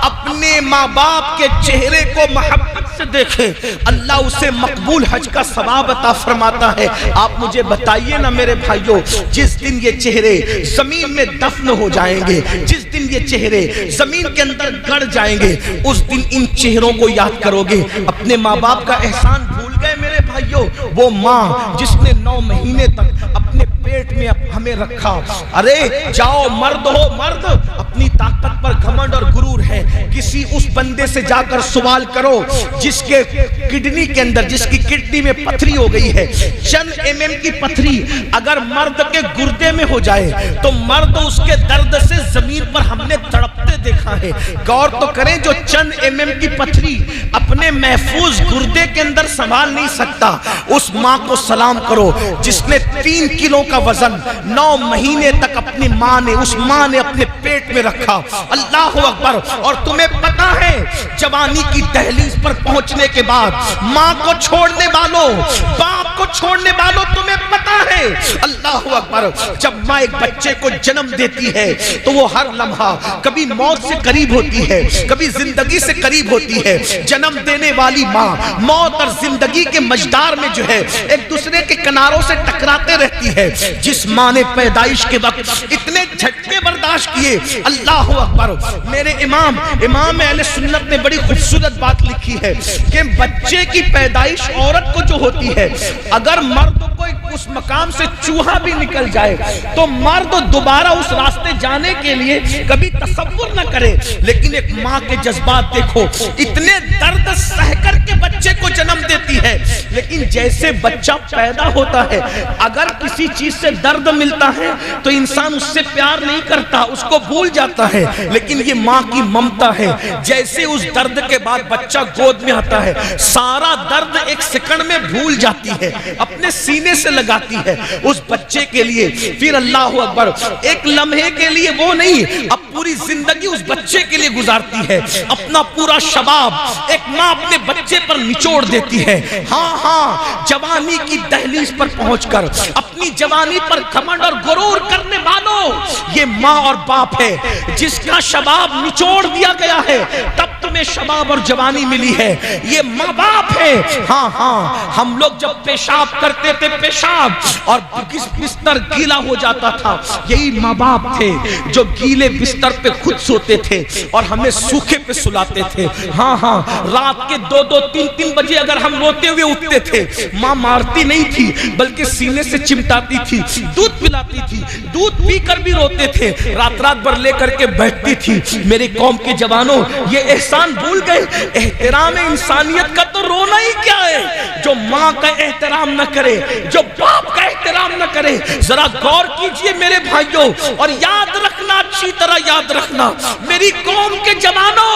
اپنے ماں باپ کے چہرے کو محبت سے دیکھے, اللہ اسے مقبول حج کا ثواب عطا فرماتا ہے. آپ مجھے بتائیے نا میرے بھائیوں, جس دن یہ چہرے زمین میں دفن ہو جائیں گے, جس دن یہ چہرے زمین کے اندر گڑ جائیں گے, اس دن ان چہروں کو یاد کرو گے. اپنے ماں باپ کا احسان بھول گئے میرے بھائیوں؟ وہ ماں جس نے 9 مہینے تک اپنے پیٹ میں ہمیں رکھا. ارے جاؤ مرد ہو مرد, اپنی طاقت پر گھمنڈ اور غرور ہے, کسی اس بندے سے جا کر سوال کرو جس کے کڈنی کے اندر, جس کی کڈنی میں پتھری ہو گئی ہے, چند mm کی پتھری اگر مرد کے گردے میں ہو جائے تو مرد اس کے درد سے زمین پر ہم نے تڑپتے دیکھا ہے. غور تو کریں, جو چند mm کی پتھری اپنے محفوظ گردے کے اندر سنبھال نہیں سکتا, اس ماں کو سلام کرو جس نے 3 کلو کا وزن 9 مہینے تک اپنی ماں نے, اس ماں نے اپنے پیٹ میں رکھا. اللہ اکبر. اور تمہیں پتا ہے جوانی کی دہلیز پر پہنچنے کے بعد ماں کو چھوڑنے والوں, باپ کو چھوڑنے والوں, تمہیں پتا ہے اللہ اکبر, جب ماں ایک بچے کو جنم دیتی ہے تو وہ ہر لمحہ کبھی موت سے قریب ہوتی ہے, کبھی زندگی سے قریب ہوتی ہے. جنم دینے والی ماں موت اور زندگی کے مجدار میں جو ہے ایک دوسرے کے کناروں سے ٹکراتے رہتی ہے. جس ماں نے پیدائش کے وقت اتنے جھٹکے برداشت کیے, اللہ اکبر. میرے امام اہل سنت نے بڑی خوبصورت بات لکھی ہے کہ بچے کی پیدائش عورت کو جو ہوتی ہے, اگر مرد کو اس مقام سے چوہا بھی نکل جائے تو مرد دوبارہ اس راستے جانے کے لیے کبھی تصور نہ کرے. لیکن ایک ماں کے جذبات دیکھو, اتنے درد سہ کر کے بچے کو جنم دیتی ہے, لیکن جیسے بچہ پیدا ہوتا ہے اگر کسی چیز سے درد ملتا ہے تو انسان اس سے پیار نہیں کرتا, اس کو بھول جاتا ہے. لیکن یہ ماں کی ممتا ہے, جیسے اس درد کے بعد بچہ گود میں آتا ہے سارا درد ایک سیکنڈ میں بھول جاتی ہے, اپنے سینے سے لگاتی ہے اس بچے کے لیے. پھر اللہ اکبر, ایک لمحے کے لیے وہ نہیں, اب پوری زندگی اس بچے کے لیے گزارتی ہے, اپنا پورا شباب ایک ماں اپنے بچے پر نچوڑ دیتی ہے. ہاں, جوانی کی دہلیز پر پہنچ کر اپنی جوانی پر گھمنڈ اور غرور کرنے والوں, یہ ماں اور باپ ہے جس کا شباب نچوڑ دیا گیا ہے, تب تمہیں شباب اور جوانی ملی ہے. یہ ماں باپ ہے. ہاں, ہم لوگ جب پیشاب کرتے تھے پیشاب اور بستر گیلا ہو جاتا تھا, یہی ماں باپ تھے جو گیلے بستر پہ خود سوتے تھے اور ہمیں سوکھے پہ سلاتے تھے. ہاں, رات کے 2-3 بجے اگر ہم روتے ہوئے اٹھتے تھے, ماں مارتی نہیں تھی بلکہ سینے سے چمٹاتی تھی, دودھ پلاتی تھی, دودھ پی کر بھی روتے تھے, رات بھر لے کر کے بیٹھتی تھی. میری قوم کے جوانوں, یہ احسان بھول گئے. احترام انسانیت کا تو رونا ہی کیا ہے, جو ماں کا احترام نہ کرے, جو باپ کا احترام نہ کرے. ذرا غور کیجئے میرے بھائیوں, اور یاد رکھنا, اچھی طرح یاد رکھنا میری قوم کے جوانوں,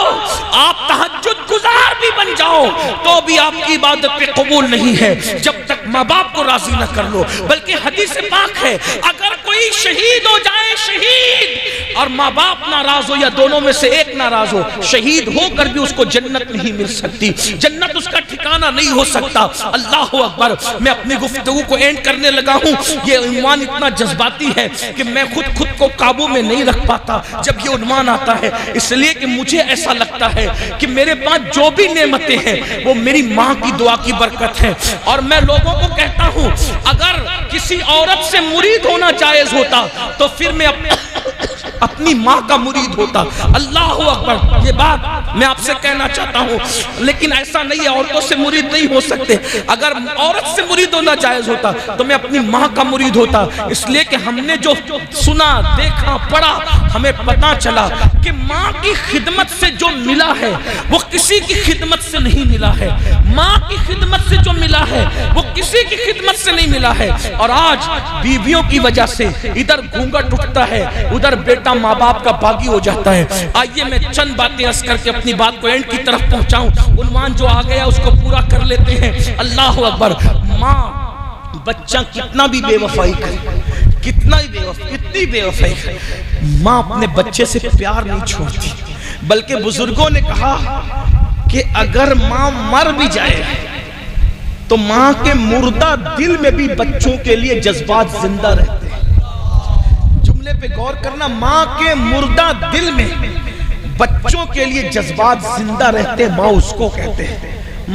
آپ تہجد گزار بھی بن جاؤ تو بھی آپ کی عبادت پہ قبول نہیں ہے جب تک ماں باپ کو راضی نہ کر لو. بلکہ حدیث پاک ہے, اگر کوئی شہید ہو جائے, شہید اور ماں باپ ناراض ہو یا دونوں میں سے ایک ناراض ہو، شہید ہو کر بھی اس کو جنت نہیں مل سکتی، جنت اس کا ٹھکانہ نہیں ہو سکتا۔ اللہ اکبر۔ میں اپنی گفتگو کو اینڈ کرنے لگا ہوں۔ یہ عنوان اتنا جذباتی ہے کہ میں خود کو قابو میں نہیں رکھ پاتا جب یہ عنوان آتا ہے، اس لیے کہ مجھے ایسا لگتا ہے کہ میرے پاس جو بھی نعمتیں ہیں وہ میری ماں کی دعا کی برکت ہے۔ اور میں لوگوں کو کہتا ہوں اگر کسی عورت سے مرید ہونا جائز ہوتا تو پھر میں اپنی ماں کا مرید ہوتا۔ اللہ اکبر۔ یہ بات میں آپ سے کہنا چاہتا ہوں، لیکن ایسا نہیں ہے، عورتوں سے مرید نہیں ہو سکتے۔ اگر عورت سے مرید ہونا جائز ہوتا تو میں اپنی ماں کا مرید ہوتا، اس لیے کہ ہم نے جو سنا، دیکھا، پڑھا، ہمیں پتا چلا کہ ماں کی خدمت سے جو ملا ہے وہ کسی کی خدمت سے نہیں ملا ہے، ماں کی خدمت سے جو ملا ہے وہ کسی کی خدمت سے نہیں ملا ہے۔ اور آج بیویوں کی وجہ سے ادھر گھونگھٹ اٹھتا ہے، ادھر بیٹا ماں باپ کا باغی ہو جاتا ہے۔ آئیے میں چند باتیں عرض کر کے اپنی بات کو اینڈ کی طرف پہنچاؤں۔ عنوان جو آ گیا اس کو پورا کر لیتے ہیں۔ اللہ اکبر۔ ماں بچہ کتنا بھی بے وفائی کرے، کتنی بے وفائی کرے، ماں اپنے بچے سے پیار نہیں چھوڑتی، بلکہ بزرگوں نے کہا کہ اگر ماں مر بھی جائے تو ماں کے مردہ دل میں بھی بچوں کے لیے جذبات زندہ رہتے ہیں۔ جملے پہ غور کرنا، ماں کے مردہ دل میں بچوں کے لیے جذبات زندہ رہتے ہیں، ماں اس کو کہتے ہیں۔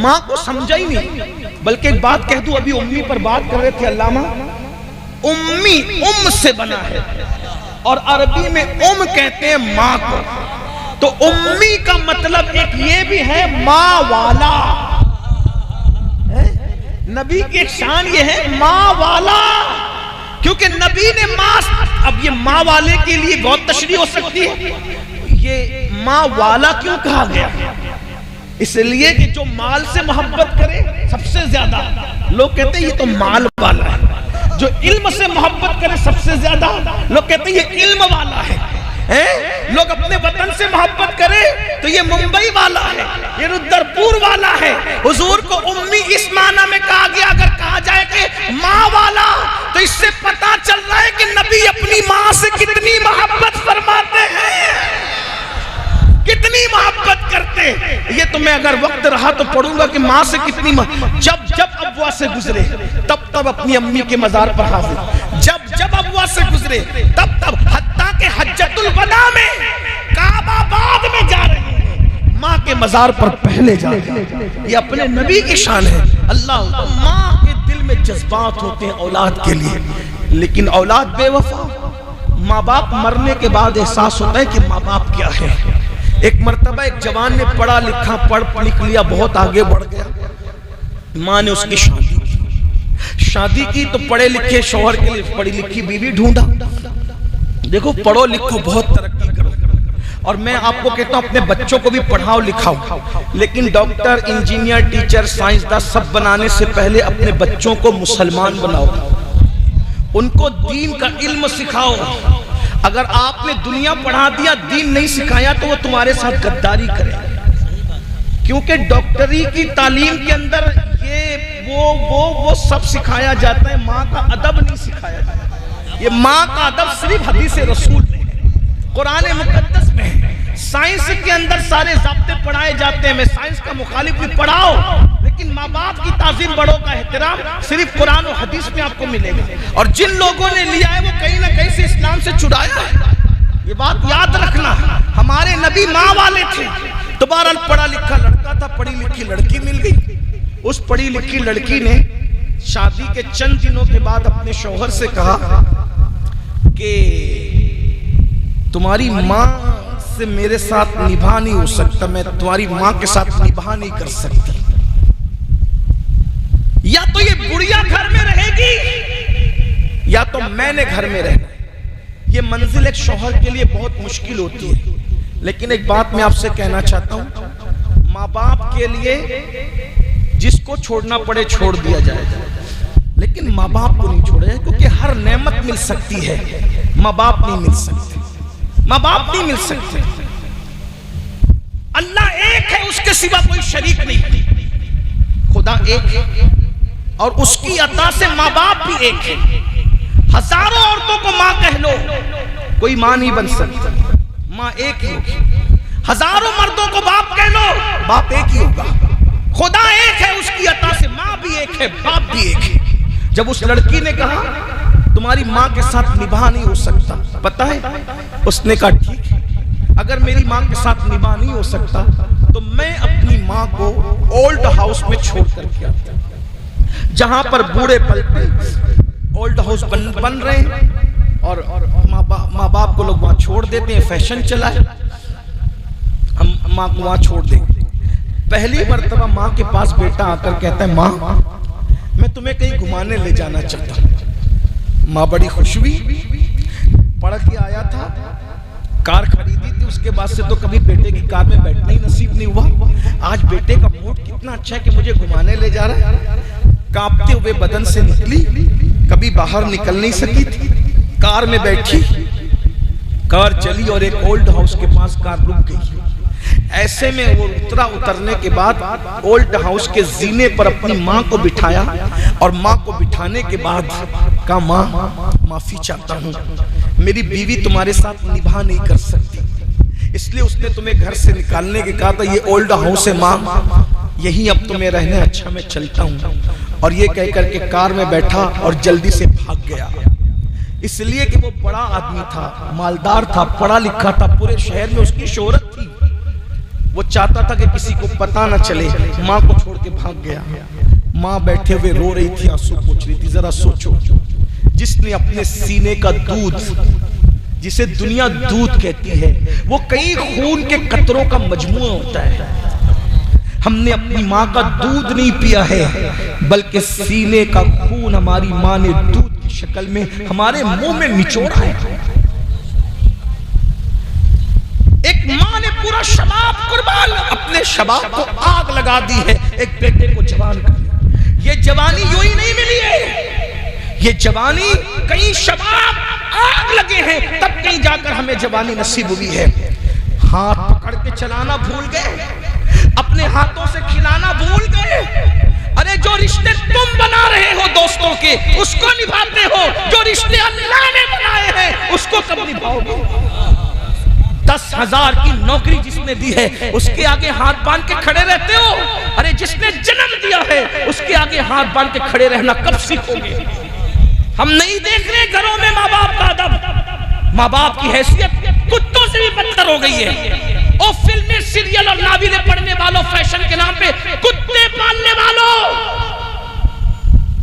ماں کو سمجھا ہی نہیں، بلکہ ایک بات کہہ دوں، ابھی امی پر بات کر رہے تھے علامہ، امی سے بنا ہے اور عربی میں کہتے ہیں ماں کو، تو امی کا مطلب ایک یہ بھی ہے ماں والا۔ نبی کی شان یہ ہے ماں والا، کیونکہ نبی نے ماں، اب یہ ماں والے کے لیے بہت تشریح ہو سکتی ہے، یہ ماں والا کیوں کہا گیا؟ اس لیے کہ جو مال سے محبت کرے سب سے زیادہ، لوگ کہتے ہیں یہ تو مال والا ہے، جو علم سے محبت کرے سب سے زیادہ، لوگ کہتے ہیں یہ علم والا ہے، لوگ اپنے وطن سے محبت کرے تو یہ ممبئی والا ہے، یہ ردرپور والا ہے۔ حضور کو امی اس معنی میں کہا گیا، اگر کہا جائے کہ ماں والا تو اس سے پتا چل رہا ہے کہ نبی اپنی ماں سے کتنی محبت فرماتے ہیں، کتنی محبت کرتے۔ یہ تو میں اگر وقت رہا تو پڑھوں گا کہ ماں سے کتنی جب ابوا سے گزرے تب اپنی امی کے مزار پر حاضر، جب ابوا سے گزرے تب حتیٰ کہ حجۃ الوداع میں کعبہ بعد میں جا رہے ہیں، ماں کے مزار پر پہلے جا رہے ہیں۔ یہ اپنے نبی کی شان ہے۔ اللہ، ماں کے دل میں جذبات ہوتے ہیں اولاد کے لیے، لیکن اولاد بے وفا، ماں باپ مرنے کے بعد احساس ہوتا ہے کہ ماں باپ کیا ہے۔ ایک مرتبہ ایک جوان نے پڑھا لکھا، پڑھ لکھ لیا، بہت آگے بڑھ گیا، ماں نے اس کی شادی کی تو پڑھے لکھے شوہر کے لیے پڑھی لکھی بیوی ڈھونڈا۔ دیکھو پڑھو لکھو، بہت ترقی کرو، اور میں آپ کو کہتا ہوں اپنے بچوں کو بھی پڑھاؤ لکھاؤ، لیکن ڈاکٹر، انجینئر، ٹیچر، سائنسداں سب بنانے سے پہلے اپنے بچوں کو مسلمان بناؤ، ان کو دین کا علم سکھاؤ۔ اگر آپ نے دنیا پڑھا دیا، دین نہیں سکھایا تو وہ تمہارے ساتھ غداری کرے، کیونکہ ڈاکٹری کی تعلیم کے اندر یہ وہ سب سکھایا جاتا ہے، ماں کا ادب نہیں سکھایا جاتا۔ یہ ماں کا ادب صرف حدیث رسول میں ہے، قرآن مقدس میں ہے۔ سائنس کے اندر سارے ضابطے پڑھائے جاتے ہیں، میں سائنس کا مخالف بھی، پڑھاؤ، لیکن ماں باپ کی تعظیم، بڑوں کا احترام صرف قرآن و حدیث میں آپ کو ملے گا۔ اور جن لوگوں نے لیا ہے وہ کہیں نہ کہیں سے اسلام سے چھڑایا ہے، یہ بات یاد رکھنا۔ ہمارے نبی ماں والے تھے، تو بہرحال پڑھا لکھا لڑکا تھا، پڑھی لکھی لڑکی مل گئی۔ اس پڑھی لکھی لڑکی نے شادی کے چند دنوں کے بعد اپنے شوہر سے کہا کہ تمہاری ماں سے میرے ساتھ نبھا نہیں ہو سکتا، میں تمہاری ماں کے ساتھ نبھا نہیں کر سکتی، یا تو یہ بڑھیا گھر میں رہے گی یا تو میں نے گھر میں رہنا ہے۔ یہ منزل ایک شوہر کے لیے بہت مشکل ہوتی ہے، لیکن ایک بات میں آپ سے کہنا چاہتا ہوں، ماں باپ کے لیے جس کو چھوڑنا پڑے چھوڑ دیا جائے، لیکن ماں باپ کو نہیں چھوڑا جائے، کیونکہ ہر نعمت مل سکتی ہے، ماں باپ نہیں مل سکتے، ماں باپ نہیں مل سکتے۔ اللہ ایک ہے، اس کے سوا کوئی شریک نہیں، خدا ایک ہے اور اس کی عطا سے ماں باپ بھی ایک ہے۔ ہزاروں عورتوں کو ماں کہہ لو، کوئی ماں نہیں بن سکتی، ماں ایک ہی ہوگی۔ ہزاروں مردوں کو باپ کہہ لو، باپ ایک ہی ہوگا۔ خدا ایک ہے، اس کی عطا سے ماں بھی ایک ہے، باپ بھی ایک ہے۔ جب اس لڑکی نے کہا تمہاری ماں کے ساتھ نباہ نہیں ہو سکتا، پتہ ہے اس نے کہا ٹھیک ہے، اگر میری ماں کے ساتھ نباہ نہیں ہو سکتا تو میں اپنی ماں کو اولڈ ہاؤس میں چھوڑ کر کے آتا ہوں، جہاں پر بوڑھے پلتے اولڈ ہاؤس بن رہے ہیں اور ماں باپ کو لوگ وہاں چھوڑ دیتے ہیں، فیشن چلا ہے، ہم ماں کو وہاں چھوڑ دیں گے۔ پہلی مرتبہ ماں کے پاس بیٹا آ کر کہتا ہے ماں میں تمہیں کہیں گھمانے لے جانا چاہتا ہوں۔ ماں بڑی خوش ہوئی، پڑھ کے آیا تھا، کار خریدی تھی، اس کے بعد سے تو کبھی بیٹے کی کار میں بیٹھنا ہی نصیب نہیں ہوا۔ آج بیٹے کا موڈ کتنا اچھا ہے کہ مجھے گھمانے لے جا رہا ہے۔ کانپتے ہوئے بدن سے نکلی، کبھی باہر نکل نہیں سکی تھی، کار میں بیٹھی، کار چلی اور ایک اولڈ ہاؤس کے پاس کار رک گئی۔ ایسے میں وہ اترنے کے بعد اولڈ ہاؤس کے زینے پر اپنی ماں کو بٹھایا اور ماں کو بٹھانے کے بعد کہا ماں معافی چاہتا ہوں، میری بیوی تمہارے ساتھ نباہ نہیں کر سکتی، اس لیے اس نے تمہیں گھر سے نکالنے کے کہا تھا، یہ اولڈ ہاؤس ہے ماں، یہی اب تمہیں رہنا، اچھا میں چلتا ہوں۔ اور یہ کہہ کر کے کار میں بیٹھا اور جلدی سے بھاگ گیا، اس لیے کہ وہ بڑا آدمی تھا، مالدار تھا، پڑھا لکھا تھا، پورے شہر میں اس کی شہرت تھی۔ وہ چاہتا تھا کہ کسی کو پتہ نہ چلے، ماں کو چھوڑ کے بھاگ گیا۔ ماں بیٹھے ہوئے رو رہی تھی، آنسو پوچھ رہی تھی۔ ذرا سوچو، جس نے اپنے سینے کا دودھ، جسے دنیا دودھ کہتی ہے، وہ کئی خون کے قطروں کا مجموعہ ہوتا ہے۔ ہم نے اپنی ماں کا دودھ نہیں پیا ہے، بلکہ سینے کا خون ہماری ماں نے دودھ کی شکل میں ہمارے منہ میں نچوڑا ہے۔ ایک ماں نے پورا شباب قربان، اپنے شباب کو آگ لگا دی ہے ایک بیٹے کو جوان کرنے۔ یہ جوانی یوں ہی نہیں ملی ہے، یہ جوانی کئی شباب آگ لگے ہیں تب کہیں جا کر ہمیں جوانی نصیب ہوئی ہے۔ ہاتھ پکڑ کے چلانا بھول گئے، اپنے ہاتھوں سے کھلانا بھول گئے۔ ارے جو رشتے تم بنا رہے ہو دوستوں کے، اس کو نبھاتے ہو، جو رشتے اللہ نے بنائے ہیں اس کو کب نبھاؤ گے؟ 10,000 کی نوکری جس نے دی ہے اس کے آگے ہاتھ باندھ کے کھڑے رہتے ہو؟ ارے جس نے جنم دیا ہے اس کے آگے ہاتھ باندھ کے کھڑے رہنا کب سیکھو گے؟ ہم نہیں دیکھ رہے گھروں میں ماں باپ کا ادب، ماں باپ کی حیثیت کتوں سے بھی بدتر ہو گئی ہے۔ اور فلمیں، سیریل اور ناولیں پڑھنے والوں، فیشن کے نام پہ کتے پالنے والوں،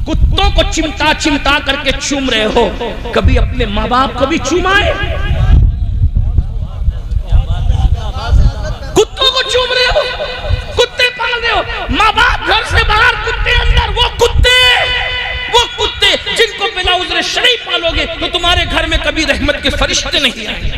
کتوں کو چمٹا چمٹا کر کے چوم رہے ہو، کبھی اپنے ماں باپ کو بھی چومائے؟ کتوں کو چوم رہے ہو، کتے پال رہے ہو، ماں باپ گھر سے باہر، کتے اندر۔ وہ کتے جن کو بلا عذر شرعی پالو گے تو تمہارے گھر میں کبھی رحمت کے فرشتے نہیں آئیں گے۔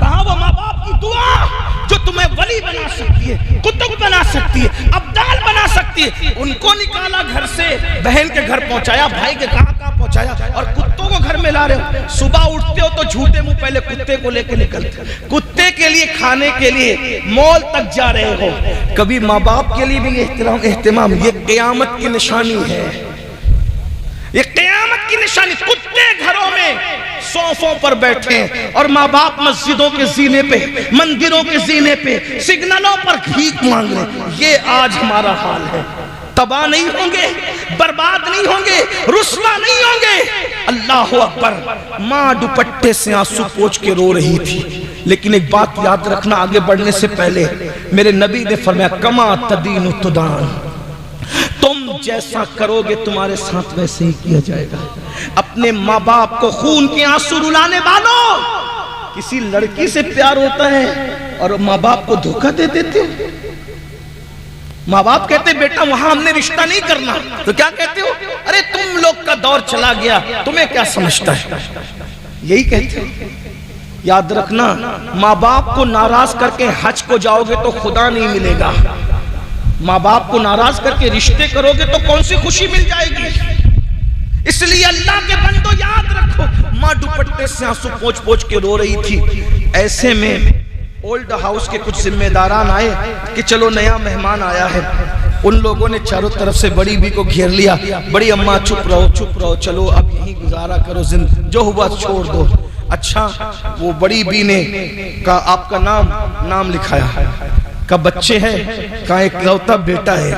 کہاں وہ ماں باپ کی دعا جو تمہیں ولی بنا سکتی ہے، قطب بنا سکتی ہے، ابدال بنا سکتی ہے؟ ان کو نکالا گھر سے، بہن کے گھر پہنچایا، بھائی کے کہاں پہنچایا، اور کتوں کو گھر میں لا رہے ہو۔ صبح اٹھتے ہو تو جھوٹے منہ پہلے کتے کو لے کے نکلتے، کتے کے لیے کھانے کے لیے مول تک جا رہے ہو۔ کبھی ماں باپ کے لیے بھی اہتمام، یہ قیامت کی نشانی ہے، یہ قیامت کی نشانی۔ کتے گھروں میں صوفوں پر بیٹھے ہیں اور ماں باپ مسجدوں کے زینے پہ، مندروں کے زینے پہ، سگنلوں پر بھیک مانگ رہے ہیں۔ یہ آج ہمارا حال ہے۔ تباہ نہیں ہوں گے، برباد نہیں ہوں گے، رسوا نہیں ہوں گے۔ اللہ اکبر۔ ماں دوپٹے سے آنسو پوچھ کے رو رہی تھی، لیکن ایک بات یاد رکھنا آگے بڑھنے سے پہلے، میرے نبی نے فرمایا کما تدین تدان، تم جیسا کرو گے تمہارے ساتھ ویسے ہی کیا جائے گا۔ اپنے ماں باپ کو خون کے آنسو رلانے والوں، کسی لڑکی سے پیار ہوتا ہے اور ماں باپ کو دھوکہ دے دیتے ہو۔ ماں باپ کہتے بیٹا وہاں ہم نے رشتہ نہیں کرنا، تو کیا کہتے ہو؟ ارے تم لوگ کا دور چلا گیا، تمہیں کیا سمجھتا ہے؟ یہی کہتے ہو۔ یاد رکھنا، ماں باپ کو ناراض کر کے حج کو جاؤ گے تو خدا نہیں ملے گا، ماں باپ کو ناراض کر کے رشتے کرو گے تو کون سی خوشی مل جائے گی؟ اس لیے اللہ کے بندو یاد رکھو، ماں دوپٹے سے آنسو پوچھ پوچھ کے رو رہی تھی۔ ایسے میں اولڈ ہاؤس کے کچھ ذمہ داران آئے کہ چلو نیا مہمان آیا ہے۔ ان لوگوں نے چاروں طرف سے بڑی بی کو گھیر لیا، بڑی اماں چپ رہو چپ رہو، چلو اب یہیں گزارا کرو، جو ہوا چھوڑ دو۔ اچھا وہ بڑی بی نے کہا آپ کا نام لکھایا، کہا بچے ہے، کہا ایک لوتا بیٹا ہے،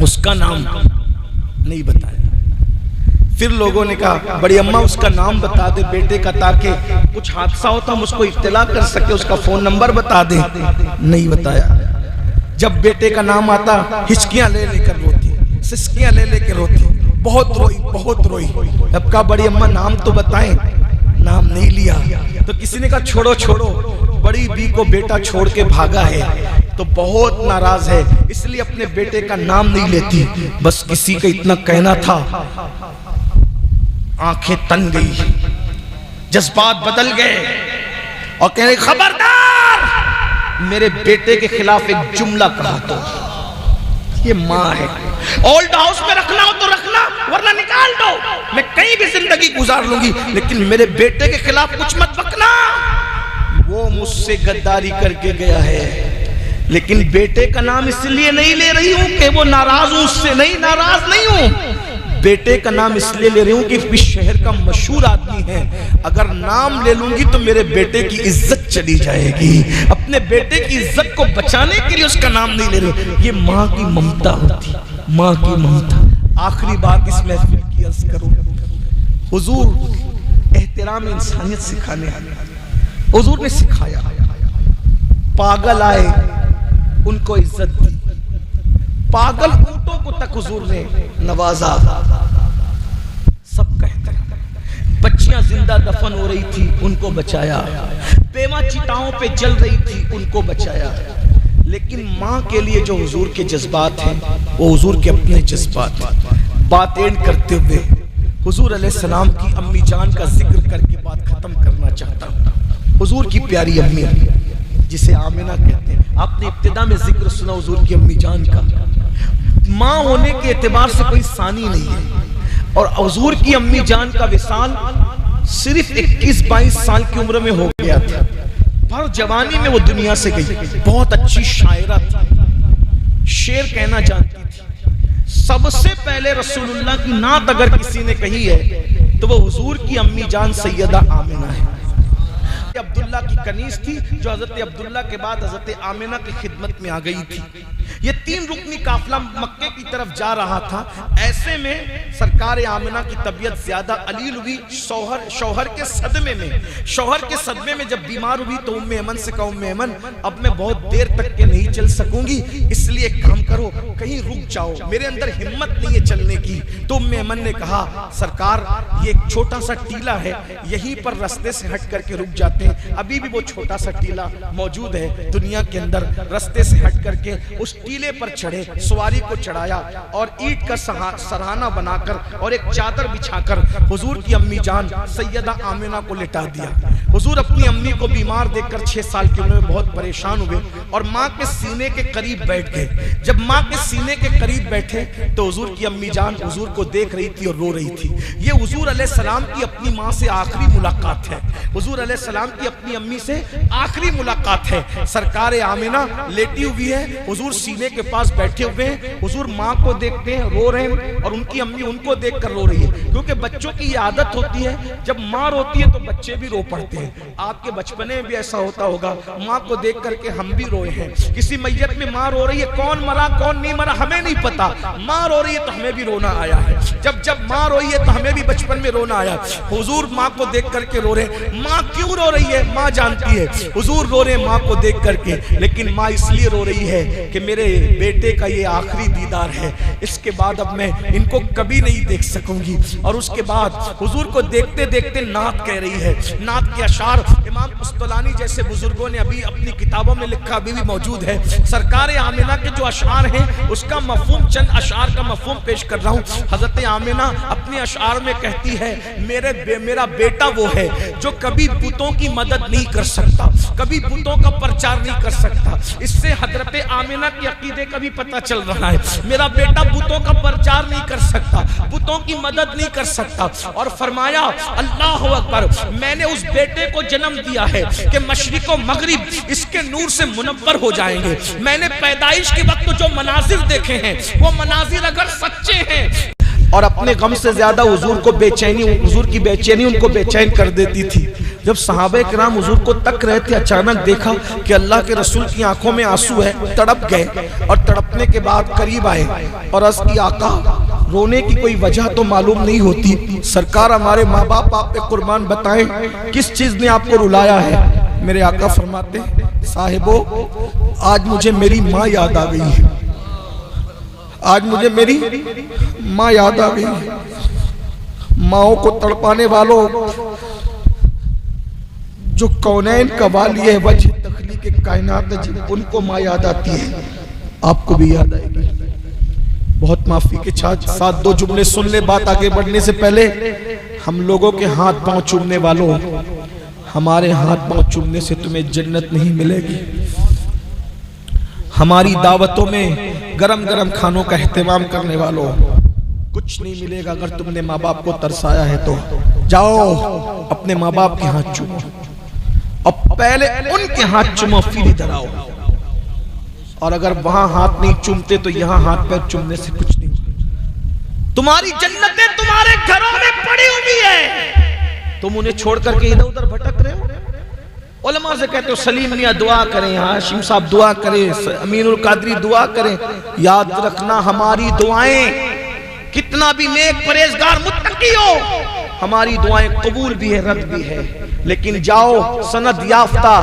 اس کا نام نہیں بتایا۔ پھر لوگوں نے کہا بڑی اماں اس کا نام بتا دے بیٹے کا، تاکہ کچھ حادثہ ہوتا ہم اس کو اطلاع کر سکے، اس کا فون نمبر بتا دے، نہیں بتایا۔ جب بیٹے کا نام آتا ہچکیاں لے لے کر روتی، سسکیاں لے لے کے روتی، بہت روئی۔ اب کہا بڑی اماں نام تو بتائیں، نام نہیں لیا۔ تو کسی نے کہا چھوڑو، بڑی بی کو بیٹا چھوڑ کے بھاگا ہے تو بہت ناراض ہے، اس لیے اپنے بیٹے کا نام نہیں لیتی۔ بس کسی کا اتنا کہنا تھا، آنکھیں تن گئی، جذبات بدل گئے اور کہنے خبردار میرے بیٹے کے خلاف ایک جملہ کہا تو یہ ماں ہے، اولڈ ہاؤس میں رکھنا ہو تو رکھنا ورنہ نکال دو، میں کہیں بھی زندگی گزار لوں گی، لیکن میرے بیٹے کے خلاف کچھ مت بکنا۔ وہ مجھ سے غداری کر کے گیا ہے، لیکن بیٹے کا نام اس لیے نہیں لے رہی ہوں کہ وہ ناراض ہوں، اس سے نہیں ناراض نہیں ہوں، بیٹے کا نام اس لیے لے رہی ہوں کہ اس شہر کا مشہور آدمی ہے، اگر نام لے لوں گی تو میرے بیٹے کی عزت چلی جائے گی، اپنے بیٹے کی عزت کو بچانے کے لیے اس کا نام نہیں لے رہی۔ یہ ماں کی ممتا ہوتی، ماں کی ممتا۔ آخری بات اس محفل کی عرض کروں، حضور احترام انسانیت سکھانے حضور نے سکھایا، پاگل آئے ان کو عزت دی، پاگل اونٹوں کو تک حضور نے نوازا، سب کا احترام۔ بچیاں زندہ دفن ہو رہی تھی ان کو بچایا، بیوہ چتاؤں پہ جل رہی تھی ان کو بچایا، لیکن ماں کے لیے جو حضور کے جذبات ہیں وہ حضور کے اپنے جذبات ہیں۔ بات اینڈ کرتے ہوئے حضور علیہ السلام کی امی جان کا ذکر کر کے بات ختم کرنا چاہتا ہوں۔ حضور کی پیاری امی جسے آمنہ کہتے ہیں، آپ نے ابتدا میں ذکر سنا حضور کی امی جان کا، ماں ہونے کے اعتبار سے کوئی ثانی نہیں ہے، اور حضور کی امی جان کا وصال صرف 21-22 سال کی عمر میں ہو گیا تھا، پر جوانی میں وہ دنیا سے گئی۔ بہت اچھی شاعرہ تھی، شعر کہنا جانتی تھی، سب سے پہلے رسول اللہ کی نعت اگر کسی نے کہی ہے تو وہ حضور کی امی جان سیدہ آمنہ ہے۔ عبداللہ کی کنیز تھی جو حضرت عبداللہ کے بعد حضرت آمنہ کی خدمت میں آ گئی تھی۔ یہ 3 رکنی قافلہ مکے کی طرف جا رہا تھا، ایسے میں سرکار آمنہ کی طبیعت زیادہ علیل ہوئی، شوہر کے صدمے میں جب بیمار ہوئی تو ام ایمن سے کہا ام ایمن اب میں بہت دیر تک کے نہیں چل سکوں گی، اس لیے ایک کام کرو کہیں رک جاؤ، میرے اندر ہمت نہیں ہے چلنے کی۔ تو ام ایمن نے کہا سرکار یہ ایک چھوٹا سا ٹیلا ہے، یہیں پر رستے سے ہٹ کر کے رک جاتے ہیں، ابھی بھی وہ چھوٹا سا ٹیلا موجود ہے دنیا کے اندر، رستے سے ہٹ کر کے اس ٹیلے پر چڑھے، سواری کو چڑھایا اور اینٹ کا سرہانہ بنا کر اور ایک چادر بچھا کر حضور کی امی جان سیدہ آمنہ کو لٹا دیا۔ حضور اپنی امی کو بیمار دیکھ کر 6 سال کی عمر میں بہت پریشان ہوئے اور ماں کے سینے کے قریب بیٹھ گئے۔ جب ماں کے سینے کے قریب بیٹھے تو حضور کی امی جان حضور کو دیکھ رہی تھی اور رو رہی تھی۔ یہ حضور علیہ السلام کی اپنی ماں سے آخری ملاقات ہے، حضور علیہ السلام کی اپنی امی سے آخری ملاقات ہے۔ سرکار آمنہ لیٹی ہوئی ہے، حضور سینے کے پاس بیٹھے ہوئے ہیں، حضور ماں کو دیکھتے ہیں رو رہے ہیں اور ان کی امی ان کو دیکھ کر رو رہی ہے، کیونکہ بچوں کی یہ عادت ہوتی ہے جب ماں روتی ہے تو بچے بھی رو پڑتے ہیں۔ آپ کے بچپنے میں بھی ایسا ہوتا ہوگا، ماں کو دیکھ کر کے ہم بھی روئے ہیں، کسی میت میں ماں رو رہی ہے، کون مرا کون نہیں مرا ہمیں نہیں پتا، ماں رو رہی ہے تو ہمیں بھی رونا آیا ہے، جب ماں روئی ہے تو ہمیں بھی بچپن میں رونا آیا۔ حضور ماں کو دیکھ کر کے رو رہے ہیں، ماں کیوں رو رہی ہے ماں جانتی ہے، حضور رو رہے ہیں ماں کو دیکھ کر کے، لیکن ماں اس لیے رو رہی ہے کہ میرے بیٹے کا یہ آخری دیدار ہے، اس کے بعد اب میں ان کو کبھی نہیں دیکھ سکوں گی۔ اور اس کے بعد حضور کو دیکھتے دیکھتے نعت کہہ رہی ہے، نعت کے اشعار امام قسطلانی جیسے بزرگوں نے ابھی اپنی کتابوں میں لکھا، ابھی بھی موجود ہے۔ سرکار آمنہ کے جو اشعار ہیں اس کا مفہوم، چند اشعار کا مفہوم پیش کر رہا ہوں۔ حضرت آمنہ اپنے اشعار میں کہتی ہے میرا بیٹا وہ ہے جو کبھی بتوں کی مدد نہیں کر سکتا، کبھی بتوں کا پرچار نہیں کر سکتا، اس سے حضرت آمنہ کی عقیدے کا بھی پتہ چل رہا ہے، میرا بیٹا بتوں کا پرچار نہیں کر سکتا، بتوں کی مدد نہیں کر سکتا۔ اور فرمایا اللہ اکبر، میں نے اس بیٹے کو جنم دیا ہے کہ مشرق و مغرب اس کے نور سے منور ہو جائیں گے۔ میں نے پیدائش کے وقت جو مناظر دیکھے ہیں وہ مناظر اگر سچے ہیں، اور اپنے غم سے زیادہ حضور کو بے چینی، حضور کی بے چینی ان کو بے چین کر دیتی تھی۔ جب صحابہ کرام حضور کو تک رہے تھے، اچانک دیکھا کہ اللہ کے رسول کی آنکھوں میں آنسو ہے، تڑپ گئے اور تڑپنے کے بعد قریب آئے اور عرض کی آقا رونے کی کوئی وجہ تو معلوم نہیں ہوتی، سرکار ہمارے ماں باپ آپ پہ قربان بتائیں کس چیز نے آپ کو رلایا ہے؟ میرے آقا فرماتے صاحبو آج مجھے میری ماں یاد آ گئی ہے، آج مجھے میری ماں یاد آ گئی ہے۔ ماؤں کو تڑپانے والوں جو کونین کا والی ہے، وجہ تخلیق کائنات ہے، جب ان کو ماں یاد آتی ہے آپ کو بھی یاد آئے گی۔ بہت معافی کے ساتھ دو جملے سن لے، بات آگے بڑھنے سے پہلے ہم لوگوں کے ہاتھ پاؤں چومنے والوں، ہمارے ہاتھ پاؤں چومنے سے تمہیں جنت نہیں ملے گی۔ ہماری دعوتوں میں گرم گرم کھانوں کا اہتمام کرنے والوں، کچھ نہیں ملے گا اگر تم نے ماں باپ کو ترسایا ہے تو جاؤ اپنے ماں باپ کے ہاتھ چومو، اور پہلے ان کے ہاتھ چومو پھر ادھر آؤ، اور اگر وہاں ہاتھ نہیں چومتے تو یہاں ہاتھ پیر چومنے سے کچھ نہیں۔ تمہاری جنتیں تمہارے گھروں میں پڑی ہوئی ہے، تم انہیں چھوڑ کر کے ادھر ادھر بھٹک رہے ہو۔ علماء سے کہتے ہو سلیم میاں دعا کریں، ہاشم صاحب دعا کریں، امین القادری دعا کریں، یاد رکھنا ہماری دعائیں کتنا بھی نیک پرہیزگار متقی ہو، ہماری دعائیں قبول بھی ہے رد بھی ہے، لیکن جاؤ سند یافتہ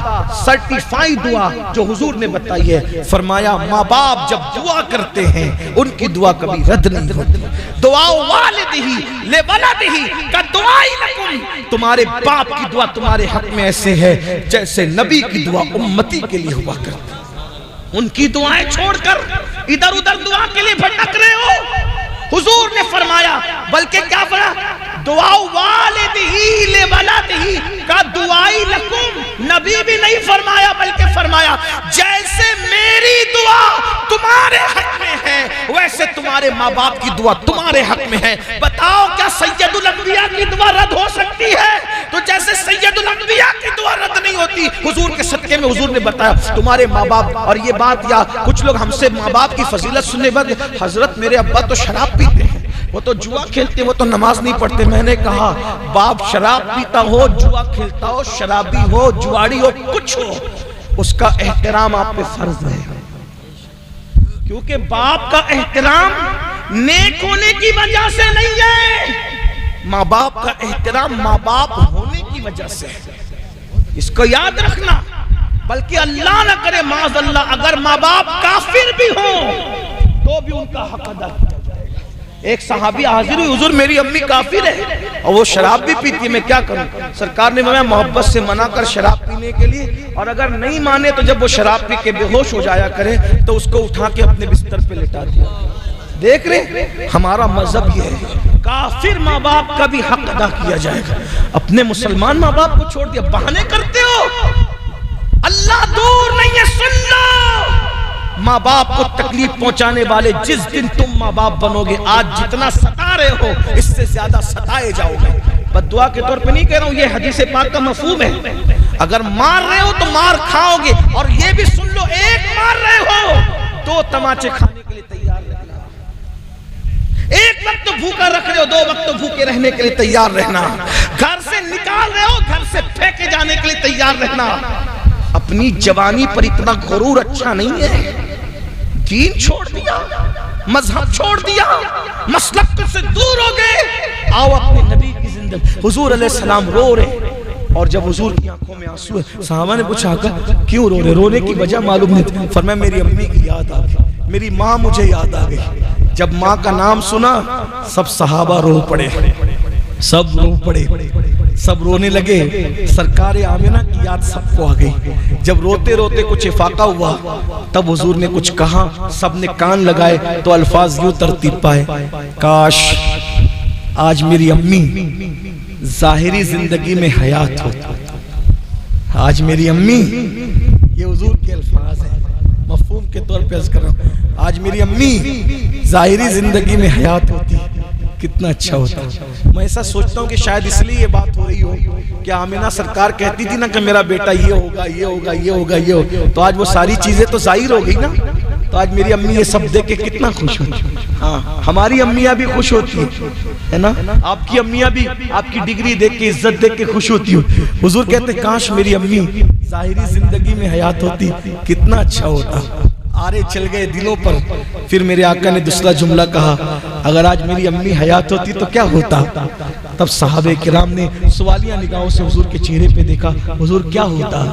سرٹیفائی دعا جو حضور نے بتائی ہے، فرمایا ماں باپ جب دعا کرتے ہیں ان کی دعا کبھی رد نہیں ہوتی۔ دعا والدہی لولدہی کا دعائی لکم، تمہارے باپ کی دعا تمہارے حق میں ایسے ہے جیسے نبی کی دعا امتی کے لیے ہوا کرتی۔ ان کی دعائیں چھوڑ کر ادھر ادھر دعا کے لیے بھٹک رہے ہو۔ حضور نے فرمایا، بلکہ کیا فرمایا؟ دعا والدہی لولدہی کا دعائی لکم، نبی بھی نہیں فرمایا بلکہ فرمایا جیسے میری دعا تمہارے حق میں ہے ویسے تمہارے ماں باپ کی دعا تمہارے حق میں ہے۔ بتاؤ کیا سید الانبیاء کی دعا رد ہو سکتی ہے؟ تو جیسے سید الانبیاء کی دعا رد نہیں ہوتی، حضور کے صدقے میں حضور نے بتایا تمہارے ماں باپ، اور یہ بات یا کچھ لوگ ہم سے ماں باپ کی فضیلت سننے بعد حضرت میرے ابا تو شراب پیتے ہیں، وہ تو جوا کھیلتے، وہ تو نماز نہیں پڑھتے۔ میں نے کہا باپ شراب پیتا ہو، جوا کھیلتا ہو، شرابی ہو، جواڑی ہو، کچھ ہو، اس کا احترام آپ پہ فرض ہے، کیونکہ باپ کا احترام نیک ہونے کی وجہ سے نہیں ہے، ماں باپ کا احترام ماں باپ ہونے کی وجہ سے ہے، اس کو یاد رکھنا۔ بلکہ اللہ نہ کرے معاذ اللہ اگر ماں باپ کافر بھی ہوں تو بھی ان کا حق ادا کیا جائے گا۔ ایک صحابی حاضر ہوئی، حضور میری امی کافر ہے اور وہ شراب بھی پیتی ہے، میں کیا کروں؟ سرکار نے میں محبت سے منع کر شراب پینے کے لیے، اور اگر نہیں مانے تو جب وہ شراب پی کے بے ہوش ہو جایا کرے تو اس کو اٹھا کے اپنے بستر پہ لٹا دیا۔ دیکھ رہے ہمارا مذہب یہ ہے، کافر ماں باپ کا بھی حق ادا کیا جائے گا۔ اپنے مسلمان ماں باپ کو چھوڑ دیا، بہانے کرتے ہو، اللہ دور نہیں ہے، سن لو۔ ماں باپ کو تکلیف پہنچانے والے جس دن تم ماں باپ بنو گے، آج جتنا ستا رہے ہو اس سے زیادہ ستائے جاؤ گے۔ بد دعا کے طور پہ نہیں کہہ رہا ہوں، یہ حدیث پاک کا مفہوم ہے۔ اگر مار رہے ہو تو مار کھاؤ گے، اور یہ بھی سن لو ایک مار رہے ہو دو تماچے کھانے کے لیے تیار رہنا، ایک وقت تو بھوکا رکھ رہے ہو، دو وقت تو بھوکے رہنے کے لیے تیار رہنا، گھر سے نکال رہے ہو گھر سے پھینکے جانے کے لیے تیار رہنا۔ اپنی جوانی پر اتنا غرور اچھا نہیں ہے، دین چھوڑ دیا، مذہب چھوڑ دیا، مسلک سے دور ہو گئے، آؤ اپنے نبی کی زندگی۔ حضور علیہ السلام رو رہے، اور جب حضور کی آنکھوں میں آنسو ہے، صحابہ نے پوچھا کیوں رو رہے؟ رونے کی وجہ معلوم نہیں تھی۔ فرمایا میری امی کی یاد آ گئی، میری ماں مجھے یاد آ گئی۔ جب ماں کا نام سنا سب صحابہ رو پڑے، سب رو پڑے، سب رونے لگے۔ سرکار آمنہ کی یاد سب کو آ گئی۔ جب روتے روتے کچھ افاقہ ہوا تب حضور نے کچھ کہا، سب نے کان لگائے تو الفاظ یوں ترتیب پائے، کاش آج میری امی ظاہری زندگی میں حیات ہوتی، آج میری امی، یہ حضور کے الفاظ ہیں، مفہوم کے طور پہ عرض کر رہا ہوں، آج میری امی ظاہری زندگی میں حیات ہوتی کتنا اچھا ہوتا۔ میں ایسا سوچتا ہوں کہ شاید اس لیے یہ بات ہو رہی ہو کہ آمنہ سرکار کہتی تھی نا کہ میرا بیٹا یہ ہوگا یہ ہوگا یہ ہوگا یہ ہوگا، تو آج وہ ساری چیزیں تو ظاہر ہو گئی نا، تو آج میری امی یہ سب دیکھ کے کتنا خوش ہوئی۔ ہاں ہماری امیاں بھی خوش ہوتی ہے نا, آپ کی امیاں بھی آپ کی ڈگری دیکھ کے عزت دیکھ کے خوش ہوتی ہو. حضور کہتے کاش میری امی ظاہری زندگی میں حیات ہوتی کتنا اچھا ہوتا. آرے چل گئے دلوں پر. پھر میرے آقا نے دوسرا جملہ کہا اگر آج میری امی حیات ہوتی تو کیا ہوتا. تب صحابہ کرام نے سوالیہ نگاہوں سے حضور کے چہرے پہ دیکھا, حضور کیا ہوتا.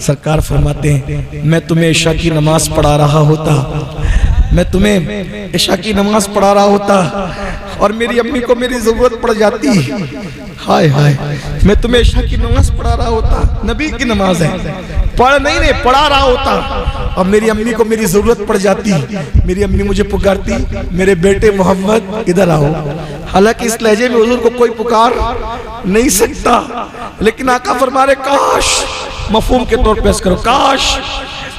سرکار فرماتے ہیں میں تمہیں عشاء کی نماز پڑھا رہا ہوتا, میں تمہیں عشاء کی نماز پڑھا رہا ہوتا اور میری امی کو میری ضرورت پڑ جاتی, ہائے ہائے میں تمہیں عشاء کی نماز پڑھا رہا ہوتا, نبی کی نماز ہے, پڑھ نہیں پڑھا رہا ہوتا اور میری امی کو میری ضرورت پڑ جاتی, میری امی مجھے پکارتی میرے بیٹے محمد ادھر آؤ. حالانکہ اس لہجے میں حضور کو کوئی پکار نہیں سکتا, لیکن آقا فرما رہے کاش, مفہوم کے طور پہ اس کرو, کاش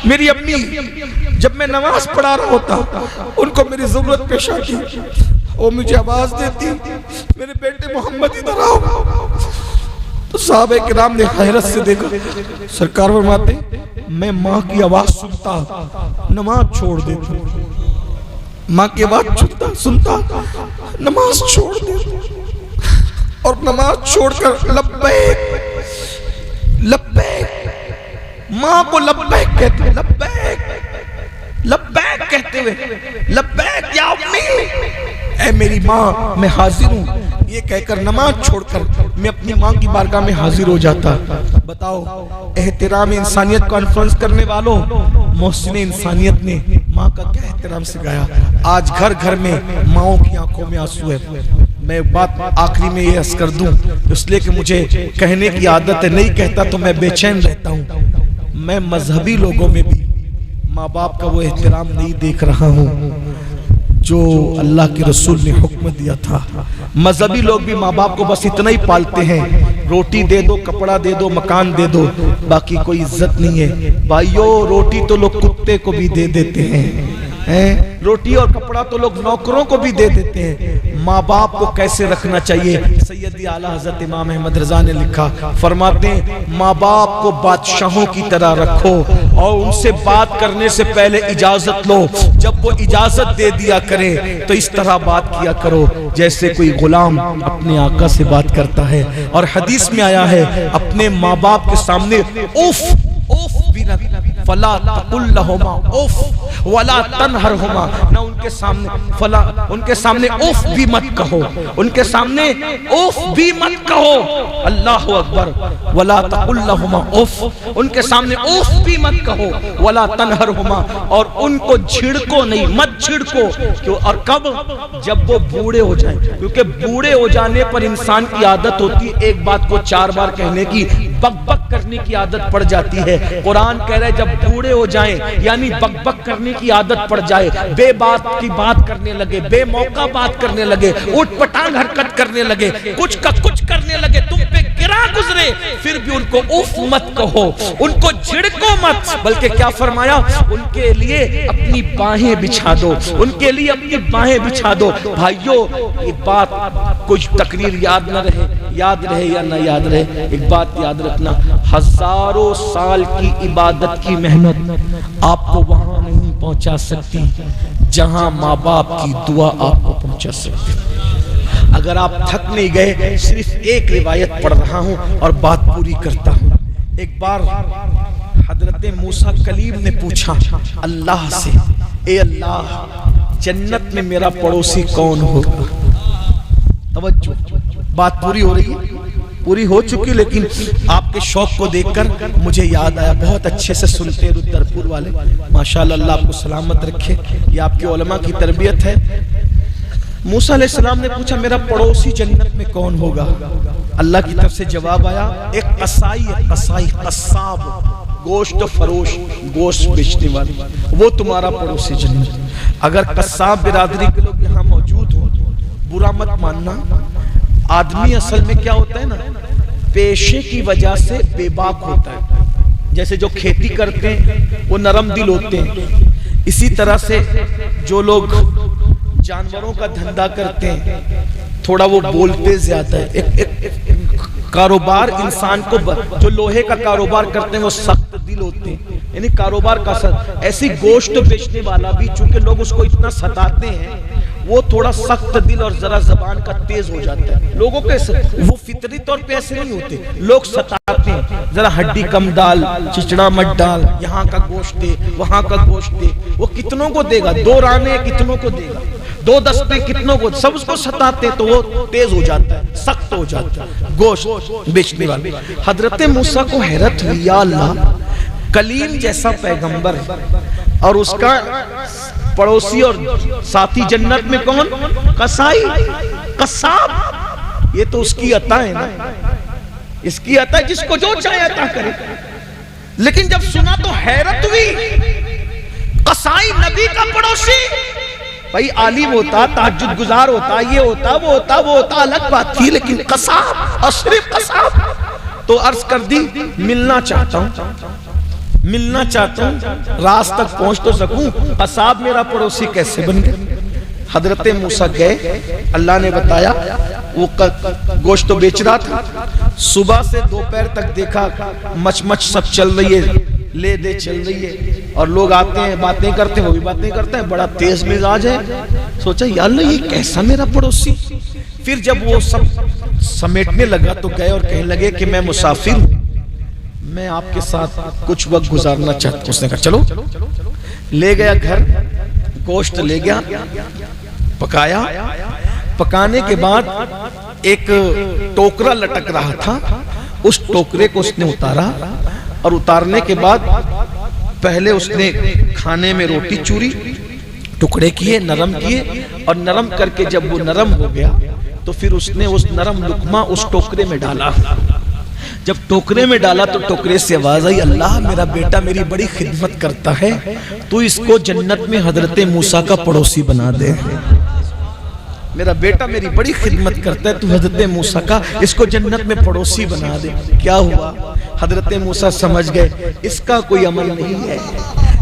میری امی جب میں نماز پڑھا رہا ہوتا ان کو میری ضرورت پیش آتی, وہ مجھے آواز دیتی میرے بیٹے محمد ادھر آؤ. تو صحابہ کرام نے حیرت سے دیکھا. سرکار فرماتے میں ماں کی آواز سنتا نماز چھوڑ دیتا, ماں کی آواز سنتا نماز چھوڑ دیتا اور نماز چھوڑ کر لبیک لبیک, ماں کو لبیک کہتے ہیں, لبیک لبیک کہتے ہوئے لبیک یا امی, اے میری ماں میں حاضر ہوں, یہ کہہ کر نماز چھوڑ کر میں اپنی ماں کی بارگاہ میں حاضر ہو جاتا. بتاؤ احترام انسانیت کانفرنس کرنے والوں, محسن انسانیت نے ماں کا کیا احترام سکھایا. آج گھر گھر میں ماؤں کی آنکھوں میں آنسو ہے. میں بات آخری میں یہ عرض کر دوں اس لیے کہ مجھے کہنے کی عادت ہے, نہیں کہتا تو میں بے چین رہتا ہوں. میں مذہبی لوگوں میں بھی ماں باپ کا وہ احترام نہیں دیکھ رہا ہوں جو اللہ کے رسول نے حکم دیا تھا. مذہبی لوگ بھی ماں باپ کو بس اتنا ہی پالتے ہیں, روٹی دے دو, کپڑا دے دو, مکان دے دو, باقی کوئی عزت نہیں ہے. بھائیو روٹی تو لوگ کتے کو بھی دے دیتے ہیں, روٹی اور کپڑا تو لوگ نوکروں کو بھی دے دیتے ہیں. ماں باپ کو کیسے رکھنا چاہیے, سیدی اعلیٰ حضرت امام احمد رضا نے لکھا, فرماتے ہیں ماں باپ کو بادشاہوں کی طرح رکھو اور ان سے بات کرنے سے پہلے اجازت لو, جب وہ اجازت دے دیا کرے تو اس طرح بات کیا کرو جیسے کوئی غلام اپنے آقا سے بات کرتا ہے. اور حدیث میں آیا ہے اپنے ماں باپ کے سامنے اوف اوف بھی نہ, فلا تقل لہما اوف ولا تنہرہما, نہ ان کے سامنے فلا, ان کے سامنے اوف بھی مت کہو, ان کے سامنے اوف بھی مت کہو, اللہ اکبر, ولا تقل لہما اوف, ان کے سامنے اوف بھی مت کہو, ولا تنہرہما, اور ان کو جھڑکو نہیں, مت جھڑکو. اور کب, جب وہ بوڑھے ہو جائیں, کیونکہ بوڑھے ہو جانے پر انسان کی عادت ہوتی ہے ایک بات کو 4 بار کہنے کی, بک بک کرنے کی عادت پڑ جاتی ہے. قرآن کہہ رہے جب بوڑھے ہو جائیں یعنی بک بک کرنے کی عادت پڑ جائے, بے بات کی بات کرنے لگے, بے موقع بات کرنے لگے, اٹھ پٹانگ حرکت کرنے لگے, کچھ کا کچھ کرنے لگے, تم پہ گرا گزرے, پھر بھی ان کو اوف مت کہو, ان کو جھڑکو مت, بلکہ کیا فرمایا, ان کے لیے اپنی باہیں بچھا دو, ان کے لیے اپنی باہیں بچھا دو. بھائیو یہ بات کچھ تقریر یاد نہ رہے, یاد رہے یا نہ یاد رہے, ایک بات یاد رکھنا, ہزاروں سال کی عبادت کی محنت آپ کو وہاں نہیں پہنچا سکتی جہاں ماں باپ کی دعا آپ کو پہنچا سکتی. اگر آپ تھک نہیں گئے, صرف ایک روایت پڑھ رہا ہوں اور بات پوری کرتا ہوں. ایک بار حضرت موسیٰ کلیم نے پوچھا اللہ سے, اے اللہ جنت میں میرا پڑوسی کون ہوگا. توجہ, بات پوری ہو رہی ہے, پوری ہو چکی, لیکن آپ کے شوق کو دیکھ کر مجھے یاد آیا. بہت اچھے سے سنتے ہیں رودرپور والے, ماشاءاللہ, اللہ آپ کو سلامت رکھے, یہ آپ کے علماء کی تربیت ہے. موسیٰ علیہ السلام نے پوچھا میرا پڑوسی جنت میں کون ہوگا. اللہ کی طرف سے جواب آیا, ایک قصائی ہے, قصائی قصاب, گوشت فروش, گوشت بیچنے والی, وہ تمہارا پڑوسی جنت. اگر قصاب برادری کے لوگ یہاں موجود ہوں, برا مت ماننا, آدمی اصل میں کیا ہوتا ہے نا, پیشے کی وجہ سے بے باک ہوتا ہے. جیسے جو کھیتی کرتے ہیں وہ نرم دل ہوتے ہیں, اسی طرح سے جو لوگ جانوروں کا دھندا کرتے ہیں تھوڑا وہ بولتے زیادہ ہے. ایک کاروبار انسان کو, جو لوہے کا کاروبار کرتے ہیں وہ سخت دل ہوتے ہیں, یعنی کاروبار کا سخت. ایسی گوشت بیچنے والا بھی چونکہ لوگ اس کو اتنا ستاتے ہیں, وہ تھوڑا سخت دل اور ذرا زبان کا تیز ہو جاتا ہے. لوگوں کے وہ فطری طور پہ ایسے نہیں ہوتے, لوگ ستاتے ہیں, ذرا ہڈی کم ڈال, چچڑا مت ڈال, یہاں کا گوشت دے, وہاں کا گوشت دے. وہ کتنوں کو دے گا؟ 2 رانے کتنوں کو دے گا؟ 2 دستے کتنوں کو؟ سب اس کو ستاتے تو وہ تیز ہو جاتا ہے, سخت ہو جاتا ہے گوشت بیچنے والے. حضرت موسیٰ کو حیرت ہوئی, یا اللہ, کلیم جیسا پیغمبر اور اس کا پڑوسی اور ساتھی جنت میں کون؟ قصائی, قصاب. یہ تو اس کی عطا ہے نا, اس کی عطا ہے, جس کو جو چاہے عطا کرے. لیکن جب سنا تو حیرت ہوئی, قصائی نبی کا پڑوسی. بھائی عالم ہوتا, تہجد گزار ہوتا, یہ ہوتا, وہ ہوتا, وہ ہوتا, الگ بات تھی, لیکن قصاب اور صرف قصاب. تو عرض کر دی, ملنا چاہتا ہوں, ملنا چاہتا ہوں, راز تک پہنچ تو سکوں. قصاب میرا پڑوسی کیسے بن گئے؟ حضرت موسیٰ گئے, اللہ نے بتایا وہ گوشت تو بیچ رہا تھا. صبح سے دوپہر تک دیکھا مچ مچ سب چل رہی ہے, لے دے چل رہی ہے, اور لوگ آتے ہیں باتیں کرتے ہیں, وہ بھی باتیں کرتے ہیں, بڑا تیز مزاج ہے. سوچا یا اللہ یہ کیسا میرا پڑوسی. پھر جب وہ سب سمیٹنے لگا تو گئے اور کہنے لگے کہ میں مسافر ہوں, میں آپ کے ساتھ کچھ وقت گزارنا چاہتا ہوں. اس نے کہا چلو. لے گیا گھر, گوشت لے گیا, پکایا. پکانے کے بعد ایک ٹوکرا لٹک رہا تھا, اس ٹوکرے کو اس نے اتارا, اور اتارنے کے بعد پہلے اس نے کھانے میں روٹی چوری, ٹکڑے کیے, نرم کیے, اور نرم کر کے جب وہ نرم ہو گیا تو پھر اس نے اس نرم لقمہ اس ٹوکرے میں ڈالا. جب ٹوکرے میں ڈالا تو ٹوکرے سے آواز آئی, اللہ میرا بیٹا میری بڑی خدمت کرتا ہے, تو اس کو جنت میں حضرت موسیٰ کا پڑوسی بنا دے. میرا بیٹا میری بڑی خدمت کرتا ہے, تو حضرت موسیٰ کا اس کو جنت میں پڑوسی بنا دے. کیا ہوا؟ حضرت موسیٰ سمجھ گئے اس کا کوئی عمل نہیں ہے,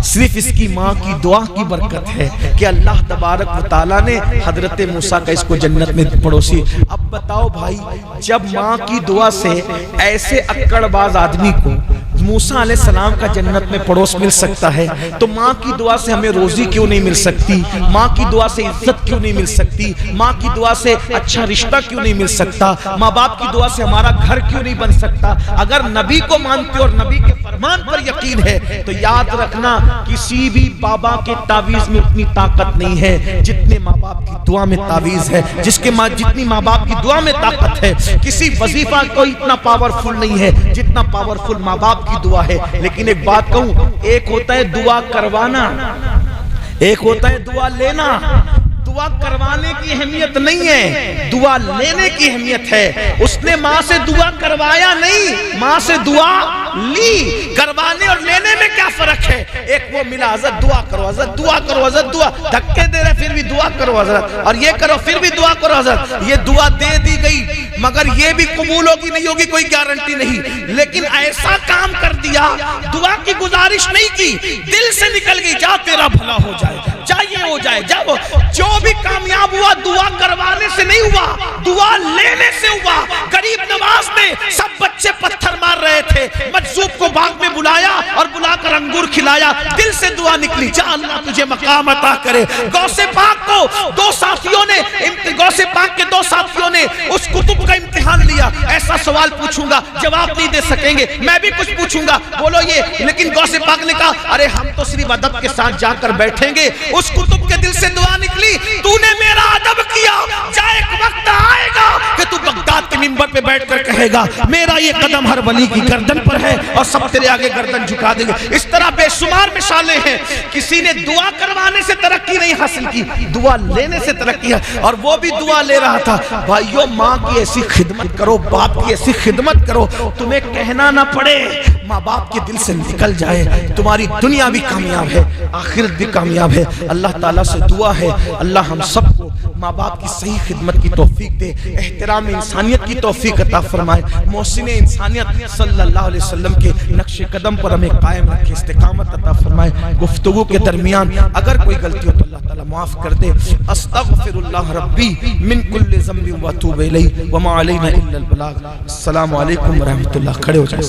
صرف اس کی ماں کی دعا کی برکت ہے کہ اللہ تبارک و تعالیٰ نے حضرت موسیٰ کا اس کو جنت میں پڑوسی. اب بتاؤ بھائی, جب ماں کی دعا سے ایسے اکڑ باز آدمی کو موسیٰ علیہ السلام کا جنت میں پڑوس مل سکتا ہے, تو ماں کی دعا سے ہمیں روزی کیوں نہیں مل سکتی؟ ماں کی دعا سے عزت کیوں نہیں مل سکتی؟ ماں کی دعا سے اچھا رشتہ کیوں نہیں مل سکتا؟ ماں باپ کی دعا سے ہمارا گھر کیوں نہیں بن سکتا؟ اگر نبی کو مانتے اور نبی کے فرمان پر یقین ہے تو یاد رکھنا کسی بھی بابا کے تعویذ میں اتنی طاقت نہیں ہے جتنے ماں باپ کی دعا میں تعویذ ہے, جتنی ماں باپ کی دعا میں طاقت ہے. کسی وظیفہ کو اتنا پاورفل نہیں ہے جتنا پاورفل ماں باپ کی دعا ہے. لیکن ایک بات کہوں, ایک ہوتا ہے دعا کروانا, ایک ہوتا ہے دعا لینا. دعا کروانے کی اہمیت نہیں ہے, دعا لینے کی اہمیت ہے. اس نے ماں سے دعا کروایا نہیں, ماں سے دعا لی. کروانے اور لینے میں کیا فرق ہے؟ ایک وہ ملا, حضرت دعا کرو, حضرت دعا کرو, حضرت دعا, دھکے دے رہے پھر بھی دعا کرو حضرت, اور یہ کرو پھر بھی دعا کرو حضرت. یہ دعا دے دی گئی, مگر یہ بھی قبول ہوگی نہیں ہوگی کوئی گارنٹی نہیں. لیکن ایسا کام کر دیا, دعا کی گزارش نہیں کی, دل سے نکل گئی, جا تیرا بھلا ہو جائے, جا یہ ہو جائے, جا وہ. جو بھی کامیاب ہوا دعا کروانے سے نہیں ہوا, دعا لینے سے ہوا. غریب نواز نے سب بچے پتھر مار رہے تھے, مجذوب کو باغ میں بلایا اور بلا کر انگور کھلایا, دل سے دعا نکلی, جا اللہ تجھے مقام عطا کرے. غوث پاک کو دو ساتھیوں نے, غوث پاک کے 2 ساتھیوں نے اس کتب کا امتحان لیا. ایسا سوال پوچھوں گا جواب نہیں دے سکیں گے, میں بھی کچھ پوچھوں گا بولو یہ, لیکن غوث پاک نے کہا ارے ہم تو صرف ادب کے ساتھ جا کر بیٹھیں گے. اس کتب کے دل سے دعا نکلی, تو نے میرا ادب کیا, جا ایک وقت آئے گا کہ تو بغداد کے منبر پہ بیٹھ کر کہے گا میرا یہ قدم ہر ولی کی گردن پر ہے, اور سب تیرے آگے گردن جھکا دیں گے. اس طرح بے شمار مثالیں ہیں. کسی نے دعا کروانے سے ترقی نہیں حاصل کی, دعا لینے سے ترقی ہے, اور وہ بھی دعا لے رہا تھا. بھائیو, ماں کی ایسی خدمت کرو, باپ کی ایسی خدمت کرو, تمہیں کہنا نہ پڑے, ماں باپ کے دل سے نکل جائے, تمہاری دنیا بھی کامیاب ہے, آخرت بھی کامیاب ہے. اللہ تعالیٰ سے دعا ہے اللہ ہم سب کو ماں باپ کی صحیح خدمت کی توفیق دے, احترام انسانیت کی توفیق عطا فرمائے, محسن انسانیت صلی اللہ علیہ وسلم کے نقش قدم پر ہمیں قائم رکھے, استقامت عطا فرمائے. گفتگو کے درمیان اگر کوئی غلطی ہو تو اللہ تعالیٰ معاف کر دے. استغفر اللہ ربی من کل ذنب واتوب الیہ وما علینا الا البلاغ. السلام علیکم ورحمۃ اللہ. کھڑے ہو جائیں.